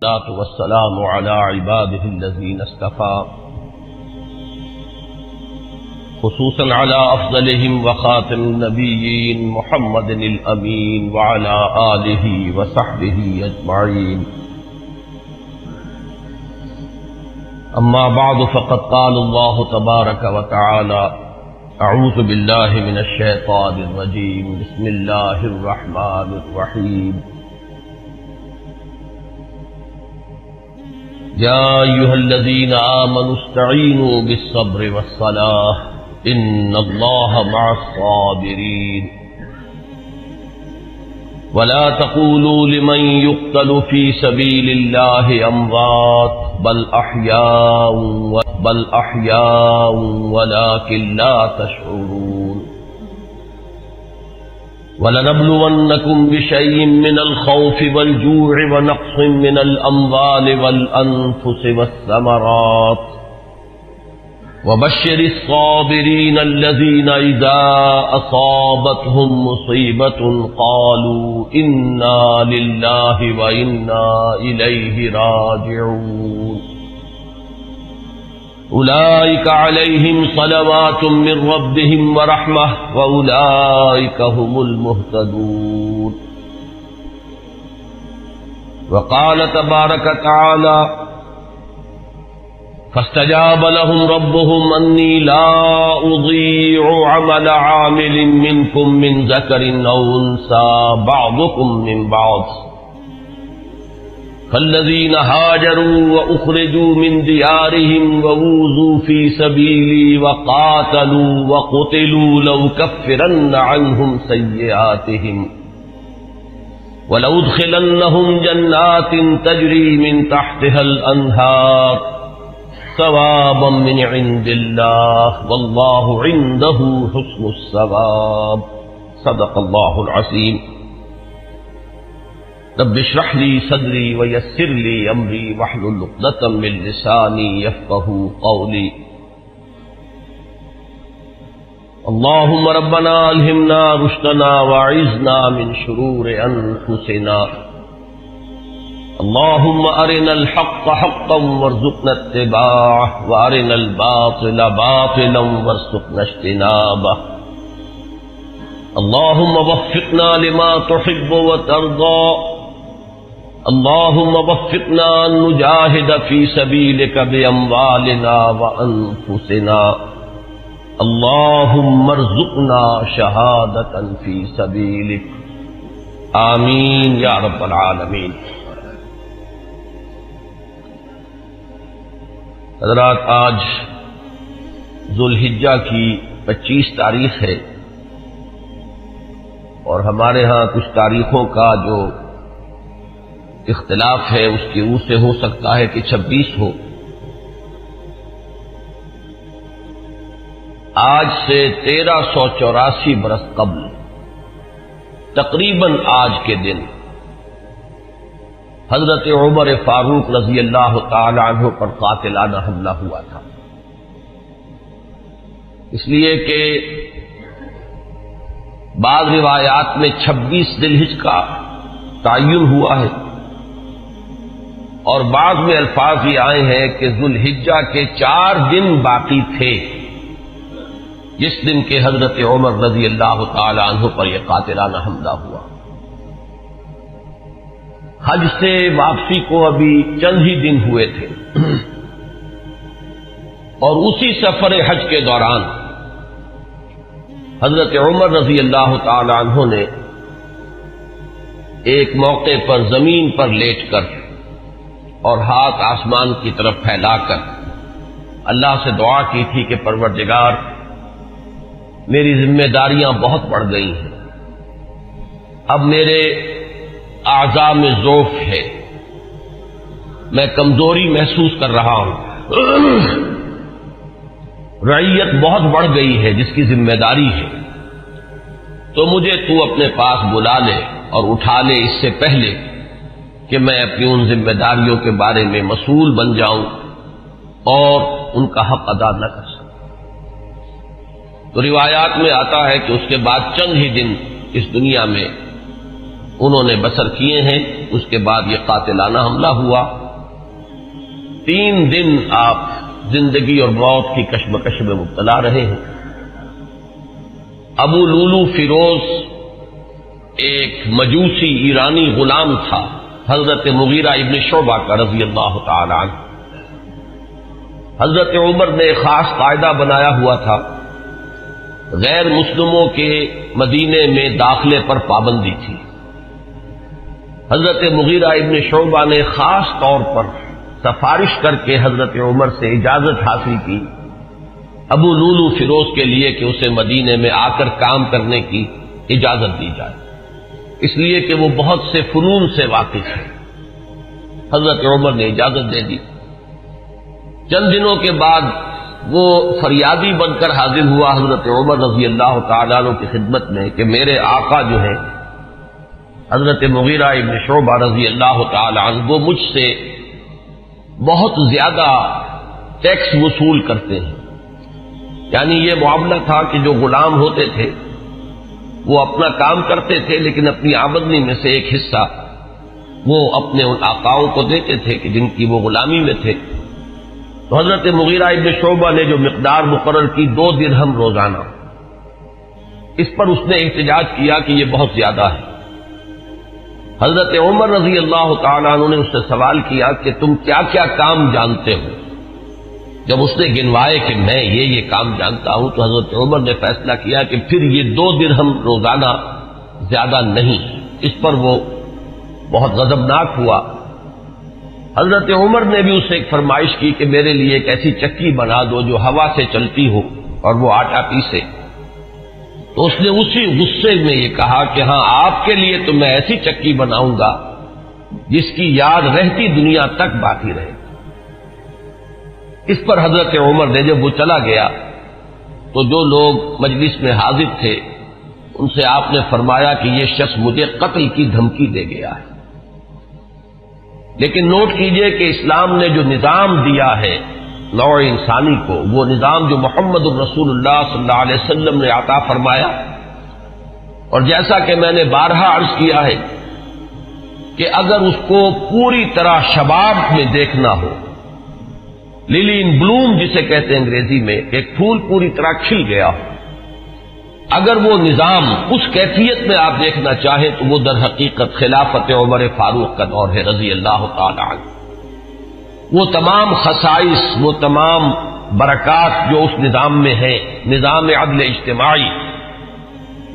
والصلاة والسلام على عباده الذين اصطفى خصوصا على أفضلهم وخاتم النبيين محمد الأمين وعلى آله وصحبه أجمعين. أما بعد فقد قال الله تبارك وتعالى: أعوذ بالله من الشيطان الرجيم. بسم الله الرحمن الرحيم. يا أيها الذين آمنوا استعينوا بالصبر والصلاة إن الله مع الصابرين. ولا تقولوا لمن يقتل في سبيل الله أموات بل أحياء ولكن لا تشعرون. وَلَنَبْلُوَنَّكُمْ بِشَيْءٍ مِّنَ الْخَوْفِ وَالْجُوعِ وَنَقْصٍ مِّنَ الْأَمْوَالِ وَالْأَنفُسِ وَالثَّمَرَاتِ وَبَشِّرِ الصَّابِرِينَ الَّذِينَ إِذَا أَصَابَتْهُم مُّصِيبَةٌ قَالُوا إِنَّا لِلَّهِ وَإِنَّا إِلَيْهِ راجعون. أولئك عليهم صلوات من ربهم ورحمة وأولئك هم المهتدون. وقال تبارك تعالى: فاستجاب لهم ربهم أني لا أضيع عمل عامل منكم من ذكر أو أنثى بعضكم من بعض فالذين هاجروا وأخرجوا من ديارهم وأوذوا في سبيلي وقاتلوا وقتلوا لأكفرن عنهم سيئاتهم ولأدخلنهم جنات تجري من تحتها الأنهار ثوابا من عند الله والله عنده حسن الثواب. صدق الله العظيم. رب اشرح لي صدري ويسر لي امري واحلل عقدة من لساني يفقهوا قولي. اللهم ربنا الهمنا رشدنا واعذنا من شرور انفسنا. اللهم ارنا الحق حقا وارزقنا اتباعه وارنا الباطل باطلا وارزقنا اجتنابه. اللهم وفقنا لما تحب وترضى. اللهم وفقنا أن نجاهد في سبيلك بأموالنا وأنفسنا. اللهم ارزقنا شهادة في سبيلك. آمين يا رب العالمين. حضرات، آج ذوالحجہ کی 25 تاریخ ہے اور ہمارے ہاں کچھ تاریخوں کا جو اختلاف ہے اس کی روح سے ہو سکتا ہے کہ 26 ہو. آج سے 1384 برس قبل تقریباً آج کے دن حضرت عمر فاروق رضی اللہ تعالی عنہ پر قاتلانہ حملہ ہوا تھا. اس لیے کہ بعض روایات میں 26 ذی الحجہ کا تعین ہوا ہے اور بعض میں الفاظ یہ آئے ہیں کہ ذوالحجہ کے 4 دن باقی تھے جس دن کے حضرت عمر رضی اللہ تعالی عنہ پر یہ قاتلانہ حملہ ہوا. حج سے واپسی کو ابھی چند ہی دن ہوئے تھے اور اسی سفر حج کے دوران حضرت عمر رضی اللہ تعالی عنہ نے ایک موقع پر زمین پر لیٹ کر اور ہاتھ آسمان کی طرف پھیلا کر اللہ سے دعا کی تھی کہ پروردگار، میری ذمہ داریاں بہت بڑھ گئی ہیں، اب میرے اعضاء میں ضعف ہے، میں کمزوری محسوس کر رہا ہوں، رعیت بہت بڑھ گئی ہے جس کی ذمہ داری ہے، تو مجھے تو اپنے پاس بلا لے اور اٹھا لے اس سے پہلے کہ میں اپنی ان ذمہ داریوں کے بارے میں مسئول بن جاؤں اور ان کا حق ادا نہ کر سکوں. تو روایات میں آتا ہے کہ اس کے بعد چند ہی دن اس دنیا میں انہوں نے بسر کیے ہیں. اس کے بعد یہ قاتلانہ حملہ ہوا. 3 دن آپ زندگی اور موت کی کشمکش میں مبتلا رہے ہیں. ابو لولو فیروز ایک مجوسی ایرانی غلام تھا حضرت مغیرہ ابن شعبہ کا رضی اللہ تعالی عنہ. حضرت عمر نے خاص قاعدہ بنایا ہوا تھا، غیر مسلموں کے مدینے میں داخلے پر پابندی تھی. حضرت مغیرہ ابن شعبہ نے خاص طور پر سفارش کر کے حضرت عمر سے اجازت حاصل کی ابو لولو فیروز کے لیے کہ اسے مدینے میں آ کر کام کرنے کی اجازت دی جائے، اس لیے کہ وہ بہت سے فنون سے واقف ہے. حضرت عمر نے اجازت دے دی. چند دنوں کے بعد وہ فریادی بن کر حاضر ہوا حضرت عمر رضی اللہ تعالیٰ عنہ کی خدمت میں کہ میرے آقا جو ہیں حضرت مغیرہ ابن شعبہ رضی اللہ تعالیٰ عنہ وہ مجھ سے بہت زیادہ ٹیکس وصول کرتے ہیں. یعنی یہ معاملہ تھا کہ جو غلام ہوتے تھے وہ اپنا کام کرتے تھے لیکن اپنی آمدنی میں سے ایک حصہ وہ اپنے ان آقاؤں کو دیتے تھے کہ جن کی وہ غلامی میں تھے. تو حضرت مغیرہ ابن شعبہ نے جو مقدار مقرر کی 2 درہم روزانہ، اس پر اس نے احتجاج کیا کہ یہ بہت زیادہ ہے. حضرت عمر رضی اللہ تعالیٰ عنہ نے اس سے سوال کیا کہ تم کیا کیا کام جانتے ہو؟ جب اس نے گنوائے کہ میں یہ کام جانتا ہوں تو حضرت عمر نے فیصلہ کیا کہ پھر یہ 2 درہم روزانہ زیادہ نہیں. اس پر وہ بہت غضبناک ہوا. حضرت عمر نے بھی اس سے ایک فرمائش کی کہ میرے لیے ایک ایسی چکی بنا دو جو ہوا سے چلتی ہو اور وہ آٹا پیسے. تو اس نے اسی غصے میں یہ کہا کہ ہاں آپ کے لیے تو میں ایسی چکی بناؤں گا جس کی یاد رہتی دنیا تک باقی رہے. اس پر حضرت عمر نے جب وہ چلا گیا تو جو لوگ مجلس میں حاضر تھے ان سے آپ نے فرمایا کہ یہ شخص مجھے قتل کی دھمکی دے گیا ہے. لیکن نوٹ کیجئے کہ اسلام نے جو نظام دیا ہے نوع انسانی کو، وہ نظام جو محمد رسول اللہ صلی اللہ علیہ وسلم نے عطا فرمایا، اور جیسا کہ میں نے بارہا عرض کیا ہے کہ اگر اس کو پوری طرح شباب میں دیکھنا ہو، للی ان بلوم جسے کہتے ہیں انگریزی میں، ایک پھول پوری طرح کھل گیا ہو، اگر وہ نظام اس کیفیت میں آپ دیکھنا چاہیں تو وہ در حقیقت خلافت عمر فاروق کا دور ہے رضی اللہ تعالی عنہ. وہ تمام خصائص، وہ تمام برکات جو اس نظام میں ہیں، نظام عدل اجتماعی،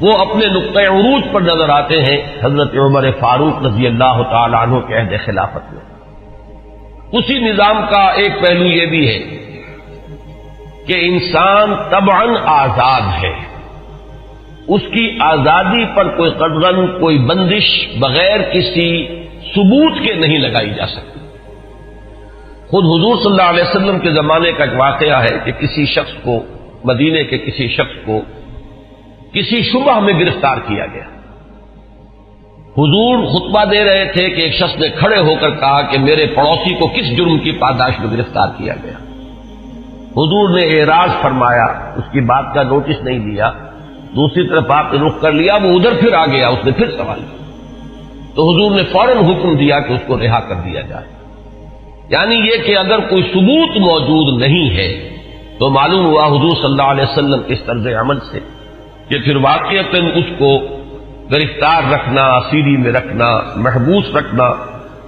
وہ اپنے نقطۂ عروج پر نظر آتے ہیں حضرت عمر فاروق رضی اللہ تعالی عنہ کے عہد خلافت میں. اسی نظام کا ایک پہلو یہ بھی ہے کہ انسان طبعاً آزاد ہے، اس کی آزادی پر کوئی قدغن، کوئی بندش بغیر کسی ثبوت کے نہیں لگائی جا سکتی. خود حضور صلی اللہ علیہ وسلم کے زمانے کا ایک واقعہ ہے کہ کسی شخص کو، مدینے کے کسی شخص کو کسی شبہ میں گرفتار کیا گیا. حضور خطبہ دے رہے تھے کہ ایک شخص نے کھڑے ہو کر کہا کہ میرے پڑوسی کو کس جرم کی پاداش میں گرفتار کیا گیا. حضور نے اعراض فرمایا، اس کی بات کا نوٹس نہیں لیا. دوسری طرف آپ نے رخ کر لیا، وہ ادھر پھر آ گیا، اس نے پھر سوال کیا تو حضور نے فوراً حکم دیا کہ اس کو رہا کر دیا جائے. یعنی یہ کہ اگر کوئی ثبوت موجود نہیں ہے تو معلوم ہوا حضور صلی اللہ علیہ وسلم کے اس طرز عمل سے کہ پھر واقعتاً اس کو گرفتار رکھنا، اسیری میں رکھنا، محبوس رکھنا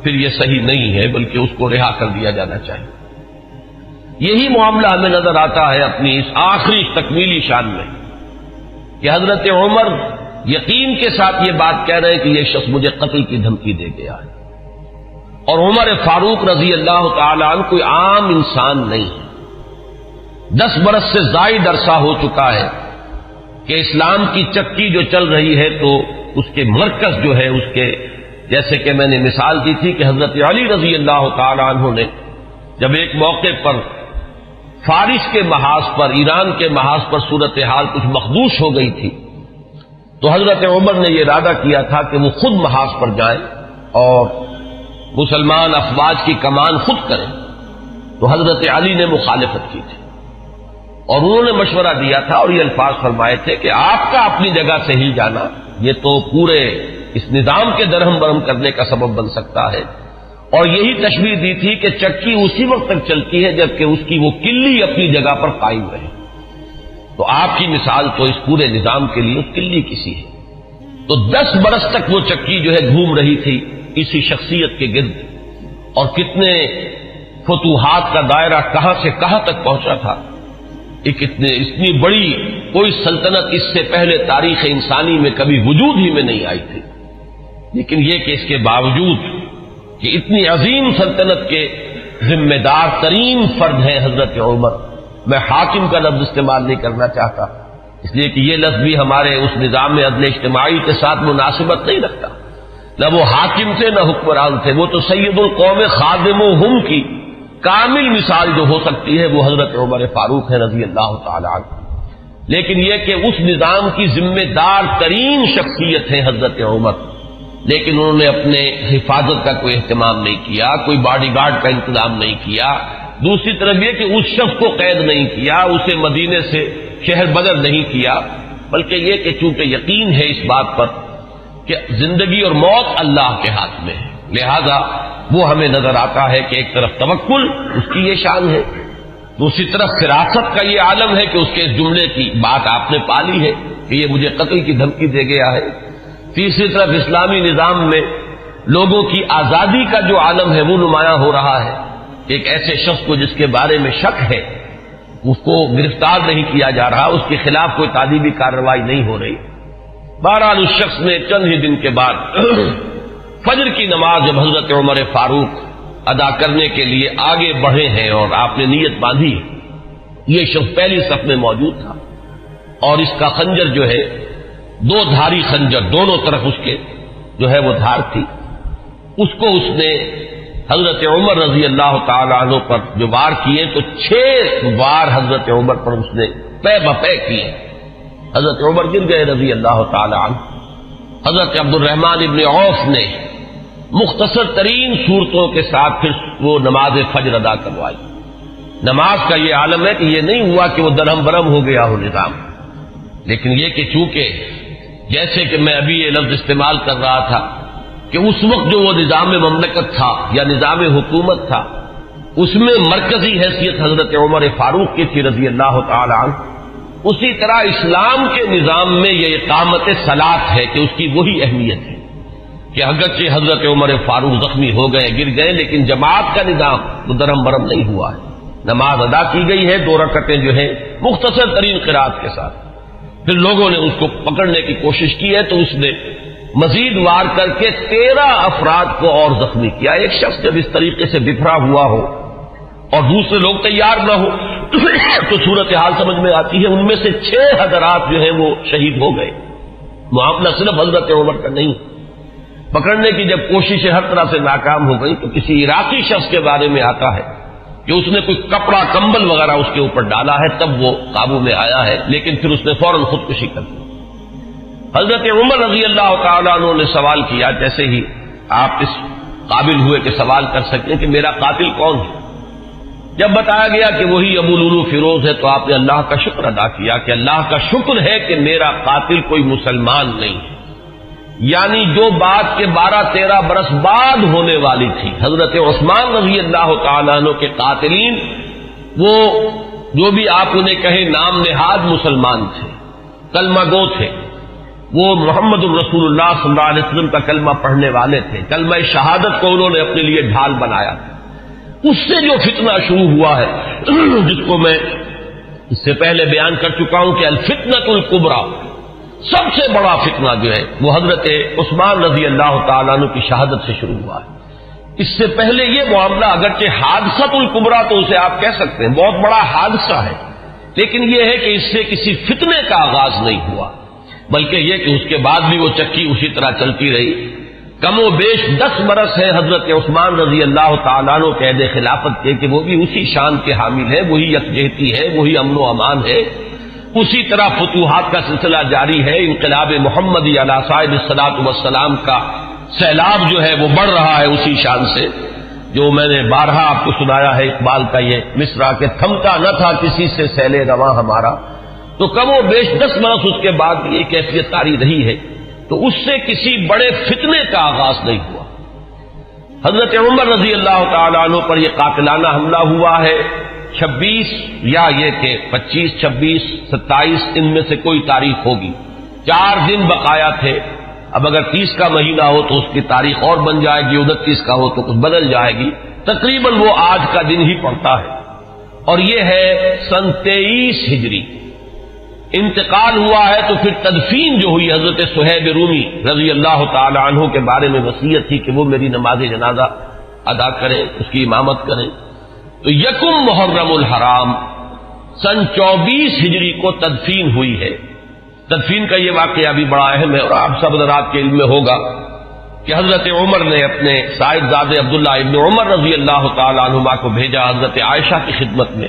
پھر یہ صحیح نہیں ہے، بلکہ اس کو رہا کر دیا جانا چاہیے. یہی معاملہ ہمیں نظر آتا ہے اپنی اس آخری تکمیلی شان میں کہ حضرت عمر یقین کے ساتھ یہ بات کہہ رہے ہیں کہ یہ شخص مجھے قتل کی دھمکی دے گیا ہے. اور عمر فاروق رضی اللہ تعالی عنہ کوئی عام انسان نہیں ہے. 10 برس سے زائد عرصہ ہو چکا ہے کہ اسلام کی چکی جو چل رہی ہے تو اس کے مرکز جو ہے، اس کے جیسے کہ میں نے مثال دی تھی کہ حضرت علی رضی اللہ تعالی عنہ نے جب ایک موقع پر فارس کے محاذ پر، ایران کے محاذ پر صورتحال کچھ مخدوش ہو گئی تھی تو حضرت عمر نے یہ ارادہ کیا تھا کہ وہ خود محاذ پر جائیں اور مسلمان افواج کی کمان خود کریں. تو حضرت علی نے مخالفت کی تھی اور انہوں نے مشورہ دیا تھا اور یہ الفاظ فرمائے تھے کہ آپ کا اپنی جگہ سے ہی جانا یہ تو پورے اس نظام کے درہم برہم کرنے کا سبب بن سکتا ہے. اور یہی تشبیہ دی تھی کہ چکی اسی وقت تک چلتی ہے جبکہ اس کی وہ کلی اپنی جگہ پر قائم رہے. تو آپ کی مثال تو اس پورے نظام کے لیے کلی کسی ہے. تو 10 برس تک وہ چکی جو ہے گھوم رہی تھی اسی شخصیت کے گرد، اور کتنے فتوحات کا دائرہ کہاں سے کہاں تک پہنچا تھا. اتنی بڑی کوئی سلطنت اس سے پہلے تاریخ انسانی میں کبھی وجود ہی میں نہیں آئی تھی. لیکن یہ کہ اس کے باوجود کہ اتنی عظیم سلطنت کے ذمہ دار ترین فرد ہیں حضرت عمر، میں حاکم کا لفظ استعمال نہیں کرنا چاہتا اس لیے کہ یہ لفظ بھی ہمارے اس نظام میں عدل اجتماعی کے ساتھ مناسبت نہیں رکھتا. نہ وہ حاکم تھے نہ حکمران تھے، وہ تو سید القوم خادمہم کی کامل مثال جو ہو سکتی ہے وہ حضرت عمر فاروق ہے رضی اللہ تعالی عنہ. لیکن یہ کہ اس نظام کی ذمہ دار ترین شخصیت ہے حضرت عمر، لیکن انہوں نے اپنے حفاظت کا کوئی اہتمام نہیں کیا، کوئی باڈی گارڈ کا انتظام نہیں کیا. دوسری طرف یہ کہ اس شخص کو قید نہیں کیا، اسے مدینے سے شہر بدر نہیں کیا، بلکہ یہ کہ چونکہ یقین ہے اس بات پر کہ زندگی اور موت اللہ کے ہاتھ میں ہے، لہذا وہ ہمیں نظر آتا ہے کہ ایک طرف توکل اس کی یہ شان ہے، دوسری طرف فراست کا یہ عالم ہے کہ اس کے اس جملے کی بات آپ نے پالی ہے کہ یہ مجھے قتل کی دھمکی دے گیا ہے. تیسری طرف اسلامی نظام میں لوگوں کی آزادی کا جو عالم ہے وہ نمایاں ہو رہا ہے. ایک ایسے شخص کو جس کے بارے میں شک ہے اس کو گرفتار نہیں کیا جا رہا، اس کے خلاف کوئی تعذیبی کارروائی نہیں ہو رہی. بہرحال اس شخص نے چند ہی دن کے بعد فجر کی نماز جب حضرت عمر فاروق ادا کرنے کے لیے آگے بڑھے ہیں اور آپ نے نیت باندھی ہے، یہ شخص پہلی صف میں موجود تھا اور اس کا خنجر جو ہے 2 دھاری خنجر، دونوں طرف اس کے جو ہے وہ دھار تھی، اس کو اس نے حضرت عمر رضی اللہ تعالی عنہ پر جو وار کیے تو 6 وار حضرت عمر پر اس نے پے بپے کیے. حضرت عمر گر گئے رضی اللہ تعالی عنہ. حضرت عبد الرحمن ابن عوف نے مختصر ترین صورتوں کے ساتھ پھر وہ نماز فجر ادا کروائی. نماز کا یہ عالم ہے کہ یہ نہیں ہوا کہ وہ درہم برہم ہو گیا ہو نظام، لیکن یہ کہ چونکہ جیسے کہ میں ابھی یہ لفظ استعمال کر رہا تھا کہ اس وقت جو وہ نظام مملکت تھا یا نظام حکومت تھا اس میں مرکزی حیثیت حضرت عمر فاروق کی تھی رضی اللہ تعالی عنہ، اسی طرح اسلام کے نظام میں یہ اقامت صلاۃ ہے کہ اس کی وہی اہمیت ہے کہ اگرچہ حضرت عمر فاروق زخمی ہو گئے گر گئے لیکن جماعت کا نظام وہ درہم برہم نہیں ہوا ہے. نماز ادا کی گئی ہے 2 رکعتیں جو ہیں مختصر ترین قرات کے ساتھ. پھر لوگوں نے اس کو پکڑنے کی کوشش کی ہے تو اس نے مزید وار کر کے 13 افراد کو اور زخمی کیا. ایک شخص جب اس طریقے سے بکھرا ہوا ہو اور دوسرے لوگ تیار نہ ہو تو صورتحال سمجھ میں آتی ہے. ان میں سے 6 حضرات جو ہیں وہ شہید ہو گئے. معاملہ صرف حضرت عمر کا نہیں، پکڑنے کی جب کوششیں ہر طرح سے ناکام ہو گئی تو کسی عراقی شخص کے بارے میں آتا ہے کہ اس نے کوئی کپڑا کمبل وغیرہ اس کے اوپر ڈالا ہے تب وہ قابو میں آیا ہے، لیکن پھر اس نے فوراً خودکشی کر دی. حضرت عمر رضی اللہ تعالیٰ عنہ نے سوال کیا، جیسے ہی آپ اس قابل ہوئے کہ سوال کر سکیں کہ میرا قاتل کون ہے. جب بتایا گیا کہ وہی ابو لولو فیروز ہے تو آپ نے اللہ کا شکر ادا کیا کہ اللہ کا شکر ہے کہ میرا قاتل کوئی مسلمان نہیں ہے. یعنی جو بات کے 12-13 برس بعد ہونے والی تھی، حضرت عثمان رضی اللہ تعالیٰ عنہ کے قاتلین وہ جو بھی آپ انہیں کہیں نام نہاد مسلمان تھے، کلمہ گو تھے، وہ محمد الرسول اللہ صلی اللہ علیہ وسلم کا کلمہ پڑھنے والے تھے، کلمہ شہادت کو انہوں نے اپنے لیے ڈھال بنایا. اس سے جو فتنہ شروع ہوا ہے جس کو میں اس سے پہلے بیان کر چکا ہوں کہ الفتنۃ الکبریٰ، سب سے بڑا فتنہ جو ہے وہ حضرت عثمان رضی اللہ تعالیٰ عنہ کی شہادت سے شروع ہوا ہے. اس سے پہلے یہ معاملہ اگرچہ حادثۃ الکبریٰ تو اسے آپ کہہ سکتے ہیں بہت بڑا حادثہ ہے، لیکن یہ ہے کہ اس سے کسی فتنے کا آغاز نہیں ہوا، بلکہ یہ کہ اس کے بعد بھی وہ چکی اسی طرح چلتی رہی. کم و بیش 10 برس ہے حضرت عثمان رضی اللہ تعالیٰ عنہ قید خلافت کے کہ وہ بھی اسی شان کے حامل ہے، وہی یکجہتی ہے، وہی امن و امان ہے. اسی طرح فتوحات کا سلسلہ جاری ہے. انقلاب محمدی علی صاحب الصلاۃ والسلام کا سیلاب جو ہے وہ بڑھ رہا ہے اسی شان سے، جو میں نے بارہا آپ کو سنایا ہے اقبال کا یہ مصرع کہ تھمتا نہ تھا کسی سے سیل رواں ہمارا. تو کم و بیش 10 برس اس کے بعد یہ کیفیت طاری رہی ہے تو اس سے کسی بڑے فتنے کا آغاز نہیں ہوا۔ حضرت عمر رضی اللہ تعالی عنہ پر یہ قاتلانہ حملہ ہوا ہے 26 یا یہ کہ 25، 26، 27 ان میں سے کوئی تاریخ ہوگی، 4 دن بقایا تھے۔ اب اگر 30 کا مہینہ ہو تو اس کی تاریخ اور بن جائے گی، 29 کا ہو تو کچھ بدل جائے گی، تقریباً وہ آج کا دن ہی پڑتا ہے، اور یہ ہے سن 23 ہجری۔ انتقال ہوا ہے تو پھر تدفین جو ہوئی، حضرت صہیب رومی رضی اللہ تعالی عنہ کے بارے میں وصیت تھی کہ وہ میری نماز جنازہ ادا کریں، اس کی امامت کریں، تو یکم محرم الحرام سن 24 ہجری کو تدفین ہوئی ہے۔ تدفین کا یہ واقعہ بھی بڑا اہم ہے، اور آپ سب حضرات کے علم میں ہوگا کہ حضرت عمر نے اپنے صاحبزادے عبداللہ ابن عمر رضی اللہ تعالی عنہما کو بھیجا حضرت عائشہ کی خدمت میں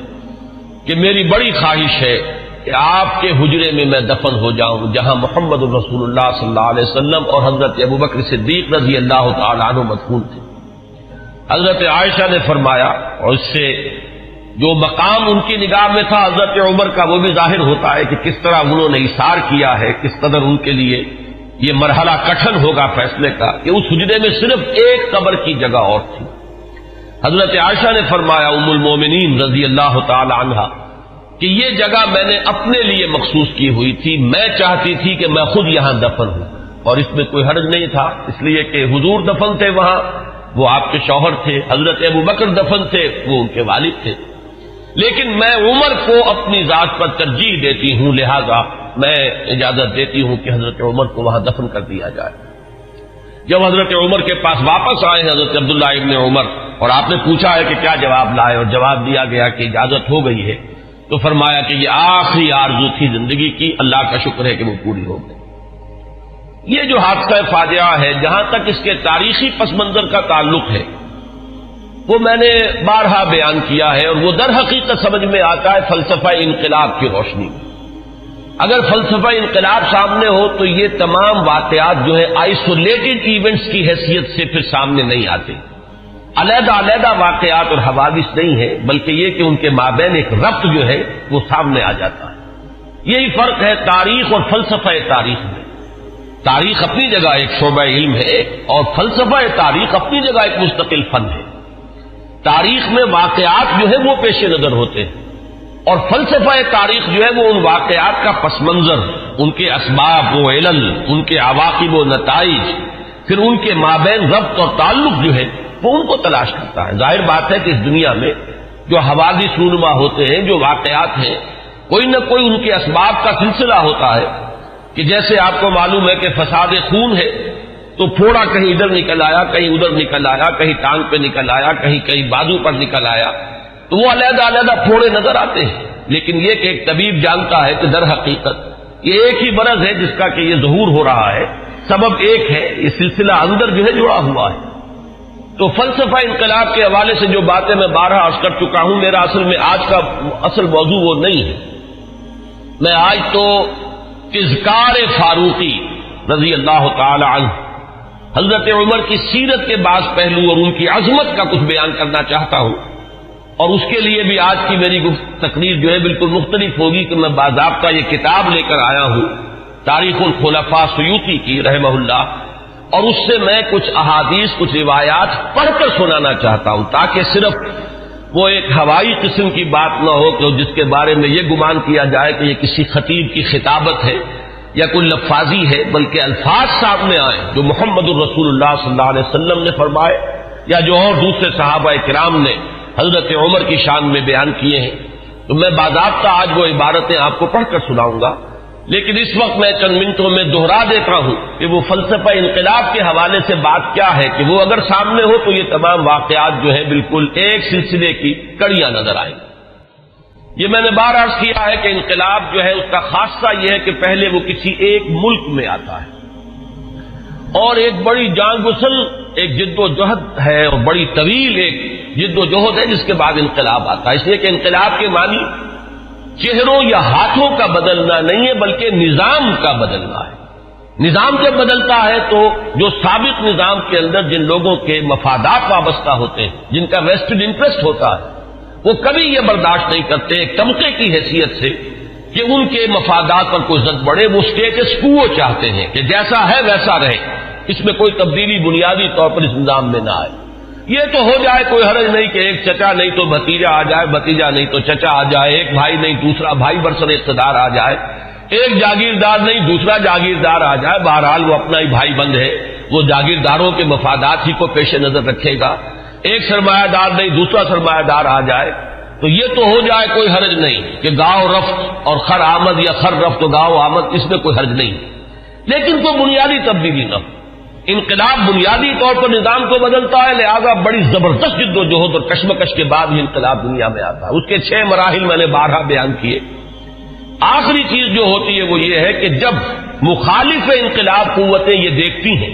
کہ میری بڑی خواہش ہے کہ آپ کے حجرے میں میں دفن ہو جاؤں جہاں محمد رسول اللہ صلی اللہ علیہ وسلم اور حضرت ابوبکر صدیق رضی اللہ تعالی عنہ مدفون تھے۔ حضرت عائشہ نے فرمایا، اور اس سے جو مقام ان کی نگاہ میں تھا حضرت عمر کا وہ بھی ظاہر ہوتا ہے کہ کس طرح انہوں نے اِثار کیا ہے، کس قدر ان کے لیے یہ مرحلہ کٹھن ہوگا فیصلے کا کہ اس حجرے میں صرف ایک قبر کی جگہ اور تھی۔ حضرت عائشہ نے فرمایا ام المومنین رضی اللہ تعالی عنہ کہ یہ جگہ میں نے اپنے لیے مخصوص کی ہوئی تھی، میں چاہتی تھی کہ میں خود یہاں دفن ہوں، اور اس میں کوئی حرج نہیں تھا، اس لیے کہ حضور دفن تھے وہاں، وہ آپ کے شوہر تھے، حضرت ابوبکر دفن تھے، وہ ان کے والد تھے، لیکن میں عمر کو اپنی ذات پر ترجیح دیتی ہوں، لہذا میں اجازت دیتی ہوں کہ حضرت عمر کو وہاں دفن کر دیا جائے۔ جب حضرت عمر کے پاس واپس آئے حضرت عبداللہ ابن عمر، اور آپ نے پوچھا ہے کہ کیا جواب لائے، اور جواب دیا گیا کہ اجازت ہو گئی ہے، تو فرمایا کہ یہ آخری آرزو تھی زندگی کی، اللہ کا شکر ہے کہ وہ پوری ہو گئی۔ یہ جو حادثہ فاجعہ ہے، جہاں تک اس کے تاریخی پس منظر کا تعلق ہے وہ میں نے بارہا بیان کیا ہے، اور وہ در حقیقت سمجھ میں آتا ہے فلسفہ انقلاب کی روشنی میں۔ اگر فلسفہ انقلاب سامنے ہو تو یہ تمام واقعات جو ہے آئسولیٹڈ ایونٹس کی حیثیت سے پھر سامنے نہیں آتے، علیحدہ علیحدہ واقعات اور حوادث نہیں ہے، بلکہ یہ کہ ان کے مابین ایک ربط جو ہے وہ سامنے آ جاتا ہے۔ یہی فرق ہے تاریخ اور فلسفہ تاریخ میں۔ تاریخ اپنی جگہ ایک شعبہ علم ہے، اور فلسفہ تاریخ اپنی جگہ ایک مستقل فن ہے۔ تاریخ میں واقعات جو ہے وہ پیش نظر ہوتے ہیں، اور فلسفہ تاریخ جو ہے وہ ان واقعات کا پس منظر، ان کے اسباب و علل، ان کے عواقب و نتائج، پھر ان کے مابین ربط اور تعلق جو ہے وہ ان کو تلاش کرتا ہے۔ ظاہر بات ہے کہ اس دنیا میں جو حوادث رونما ہوتے ہیں، جو واقعات ہیں، کوئی نہ کوئی ان کے اسباب کا سلسلہ ہوتا ہے، کہ جیسے آپ کو معلوم ہے کہ فساد خون ہے تو پھوڑا کہیں ادھر نکل آیا، کہیں ادھر نکل آیا، کہیں ٹانگ پہ نکل آیا، کہیں بازو پر نکل آیا، تو وہ علیحدہ علیحدہ پھوڑے نظر آتے ہیں، لیکن یہ کہ ایک طبیب جانتا ہے کہ در حقیقت یہ ایک ہی مرض ہے جس کا کہ یہ ظہور ہو رہا ہے، سبب ایک ہے، یہ سلسلہ اندر جو ہے جڑا ہوا ہے۔ تو فلسفہ انقلاب کے حوالے سے جو باتیں میں بارہا عرض کر چکا ہوں، میرا اصل میں آج کا اصل موضوع وہ نہیں ہے۔ میں آج تو تذکار فاروقی رضی اللہ تعالی عنہ، حضرت عمر کی سیرت کے بعض پہلو اور ان کی عظمت کا کچھ بیان کرنا چاہتا ہوں، اور اس کے لیے بھی آج کی میری تقریر جو ہے بالکل مختلف ہوگی کہ میں باضابطہ یہ کتاب لے کر آیا ہوں تاریخ الخلفاء سیوطی کی رحمہ اللہ، اور اس سے میں کچھ احادیث، کچھ روایات پڑھ کر سنانا چاہتا ہوں، تاکہ صرف وہ ایک ہوائی قسم کی بات نہ ہو کہ جس کے بارے میں یہ گمان کیا جائے کہ یہ کسی خطیب کی خطابت ہے یا کوئی لفاظی ہے، بلکہ الفاظ سامنے آئیں جو محمد الرسول اللہ صلی اللہ علیہ وسلم نے فرمائے، یا جو اور دوسرے صحابہ کرام نے حضرت عمر کی شان میں بیان کیے ہیں۔ تو میں باضابطہ آج وہ عبارتیں آپ کو پڑھ کر سناؤں گا، لیکن اس وقت میں چند منٹوں میں دہرا دیتا ہوں کہ وہ فلسفہ انقلاب کے حوالے سے بات کیا ہے، کہ وہ اگر سامنے ہو تو یہ تمام واقعات جو ہیں بالکل ایک سلسلے کی کڑیاں نظر آئیں گی۔ یہ میں نے بار عرض کیا ہے کہ انقلاب جو ہے اس کا خاصہ یہ ہے کہ پہلے وہ کسی ایک ملک میں آتا ہے، اور ایک بڑی جان گسل ایک جد و جہد ہے، اور بڑی طویل ایک جد و جہد ہے جس کے بعد انقلاب آتا ہے۔ اس لیے کہ انقلاب کے معنی چہروں یا ہاتھوں کا بدلنا نہیں ہے، بلکہ نظام کا بدلنا ہے۔ نظام جب بدلتا ہے تو جو سابق نظام کے اندر جن لوگوں کے مفادات وابستہ ہوتے ہیں، جن کا ویسٹڈ انٹرسٹ ہوتا ہے، وہ کبھی یہ برداشت نہیں کرتے ایک طبقے کی حیثیت سے کہ ان کے مفادات پر کوئی زد بڑھے. وہ اسٹیٹس کو چاہتے ہیں کہ جیسا ہے ویسا رہے، اس میں کوئی تبدیلی بنیادی طور پر اس نظام میں نہ آئے. یہ تو ہو جائے کوئی حرج نہیں کہ ایک چچا نہیں تو بھتیجا آ جائے، بھتیجا نہیں تو چچا آ جائے، ایک بھائی نہیں دوسرا بھائی برسر اقتدار آ جائے، ایک جاگیردار نہیں دوسرا جاگیردار آ جائے. بہرحال وہ اپنا ہی بھائی بند ہے، وہ جاگیرداروں کے مفادات ہی کو پیش نظر رکھے گا. ایک سرمایہ دار نہیں دوسرا سرمایہ دار آ جائے تو یہ تو ہو جائے کوئی حرج نہیں کہ گاؤں رفت اور خر آمد یا خر رفت و گاؤں آمد، اس میں کوئی حرج نہیں. لیکن کوئی بنیادی تبدیلی نہ ہو. انقلاب بنیادی طور پر نظام کو بدلتا ہے، لہذا بڑی زبردست جد و جہد اور کشمکش کے بعد ہی انقلاب دنیا میں آتا ہے. اس کے 6 مراحل میں نے 12 بیان کیے. آخری چیز جو ہوتی ہے وہ یہ ہے کہ جب مخالف انقلاب قوتیں یہ دیکھتی ہیں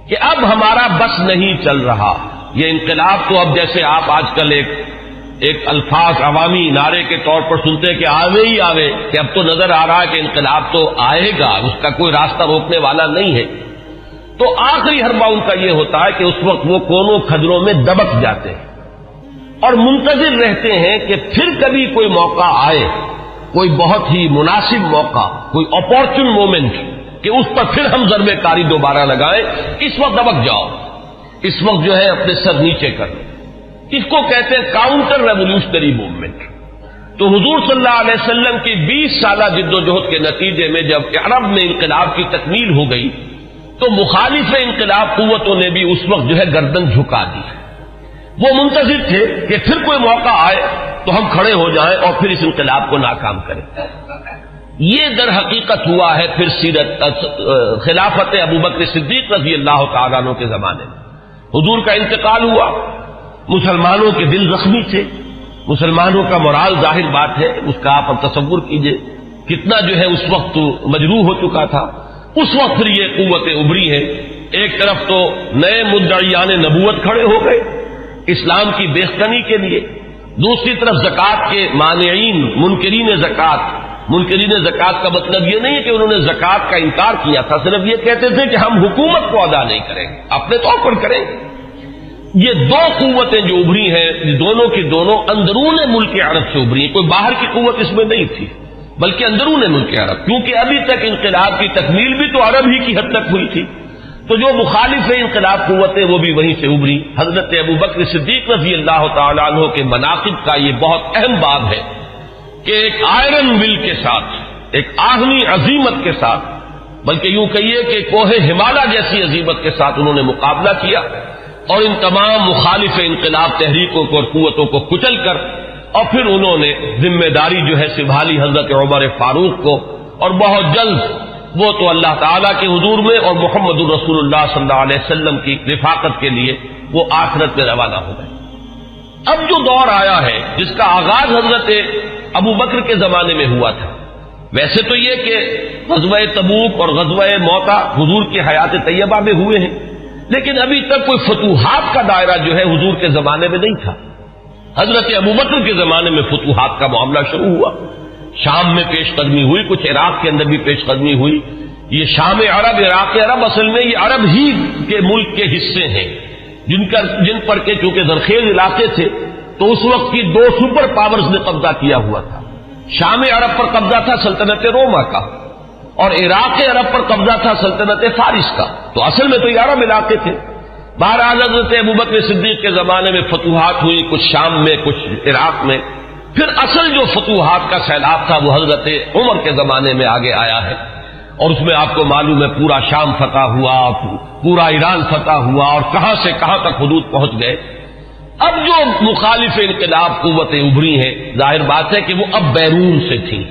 کہ اب ہمارا بس نہیں چل رہا، یہ انقلاب تو اب جیسے آپ آج کل ایک الفاظ عوامی نعرے کے طور پر سنتے ہیں کہ آوے ہی آوے، کہ اب تو نظر آ رہا ہے کہ انقلاب تو آئے گا، اس کا کوئی راستہ روکنے والا نہیں ہے. تو آخری حربہ ان کا یہ ہوتا ہے کہ اس وقت وہ کونوں کھدروں میں دبک جاتے ہیں اور منتظر رہتے ہیں کہ پھر کبھی کوئی موقع آئے، کوئی بہت ہی مناسب موقع، کوئی اپارچن مومنٹ کہ اس پر پھر ہم ضرب کاری دوبارہ لگائیں. اس وقت دبک جاؤ، اس وقت جو ہے اپنے سر نیچے کر لو. اس کو کہتے ہیں کاؤنٹر ریولیوشنری موومنٹ. تو حضور صلی اللہ علیہ وسلم کی 20 سالہ جد و جہد کے نتیجے میں جب عرب میں انقلاب کی تکمیل ہو گئی تو مخالف انقلاب قوتوں نے بھی اس وقت جو ہے گردن جھکا دی. وہ منتظر تھے کہ پھر کوئی موقع آئے تو ہم کھڑے ہو جائیں اور پھر اس انقلاب کو ناکام کریں. یہ در حقیقت ہوا ہے پھر سیرت خلافت ابوبکر صدیق رضی اللہ تعالیٰ عنہ کے زمانے میں. حضور کا انتقال ہوا، مسلمانوں کے دل زخمی تھے، مسلمانوں کا مورال ظاہر بات ہے اس کا آپ تصور کیجئے کتنا جو ہے اس وقت مجروح ہو چکا تھا. اس وقت پھر یہ قوتیں ابھری ہیں. ایک طرف تو نئے مدعیان نبوت کھڑے ہو گئے اسلام کی بیخکنی کے لیے، دوسری طرف زکوٰۃ کے مانعین منکرین زکوٰۃ کا مطلب یہ نہیں ہے کہ انہوں نے زکوٰۃ کا انکار کیا تھا، صرف یہ کہتے تھے کہ ہم حکومت کو ادا نہیں کریں گے، اپنے طور پر کریں گے. یہ دو قوتیں جو ابھری ہیں دونوں کی دونوں اندرون ملک عرب سے ابھری ہیں. کوئی باہر کی قوت اس میں نہیں تھی بلکہ اندرون ملک عرب، کیونکہ ابھی تک انقلاب کی تکمیل بھی تو عرب ہی کی حد تک ہوئی تھی. تو جو مخالف انقلاب قوتیں وہ بھی وہیں سے ابھری. حضرت ابوبکر صدیق رضی اللہ تعالی عنہ کے مناقب کا یہ بہت اہم باب ہے کہ ایک آئرن ول کے ساتھ، ایک آہنی عظیمت کے ساتھ، بلکہ یوں کہیے کہ کوہ ہمالیہ جیسی عظیمت کے ساتھ انہوں نے مقابلہ کیا اور ان تمام مخالف انقلاب تحریکوں کو اور قوتوں کو کچل کر اور پھر انہوں نے ذمہ داری جو ہے سنبھالی حضرت عمر فاروق کو، اور بہت جلد وہ تو اللہ تعالیٰ کے حضور میں اور محمد رسول اللہ صلی اللہ علیہ وسلم کی رفاقت کے لیے وہ آخرت میں روانہ ہو گئے. اب جو دور آیا ہے جس کا آغاز حضرت ابو بکر کے زمانے میں ہوا تھا، ویسے تو یہ کہ غزوہ تبوک اور غزوہ موتا حضور کی حیات طیبہ میں ہوئے ہیں، لیکن ابھی تک کوئی فتوحات کا دائرہ جو ہے حضور کے زمانے میں نہیں تھا. حضرت ابو بکر کے زمانے میں فتوحات کا معاملہ شروع ہوا. شام میں پیش قدمی ہوئی، کچھ عراق کے اندر بھی پیش قدمی ہوئی. یہ شام عرب، عراق عرب، اصل میں یہ عرب ہی کے ملک کے حصے ہیں جن پر کے چونکہ زرخیز علاقے تھے تو اس وقت کی دو سپر پاورز نے قبضہ کیا ہوا تھا. شام عرب پر قبضہ تھا سلطنت روما کا اور عراق عرب پر قبضہ تھا سلطنت فارس کا. تو اصل میں تو یہ عرب علاقے تھے. بہرحال حضرت ابوبکر صدیق کے زمانے میں فتوحات ہوئی، کچھ شام میں کچھ عراق میں. پھر اصل جو فتوحات کا سیلاب تھا وہ حضرت عمر کے زمانے میں آگے آیا ہے اور اس میں آپ کو معلوم ہے پورا شام فتح ہوا، پورا ایران فتح ہوا اور کہاں سے کہاں تک حدود پہنچ گئے. اب جو مخالف انقلاب قوتیں ابھری ہیں ظاہر بات ہے کہ وہ اب بیرون سے تھیں.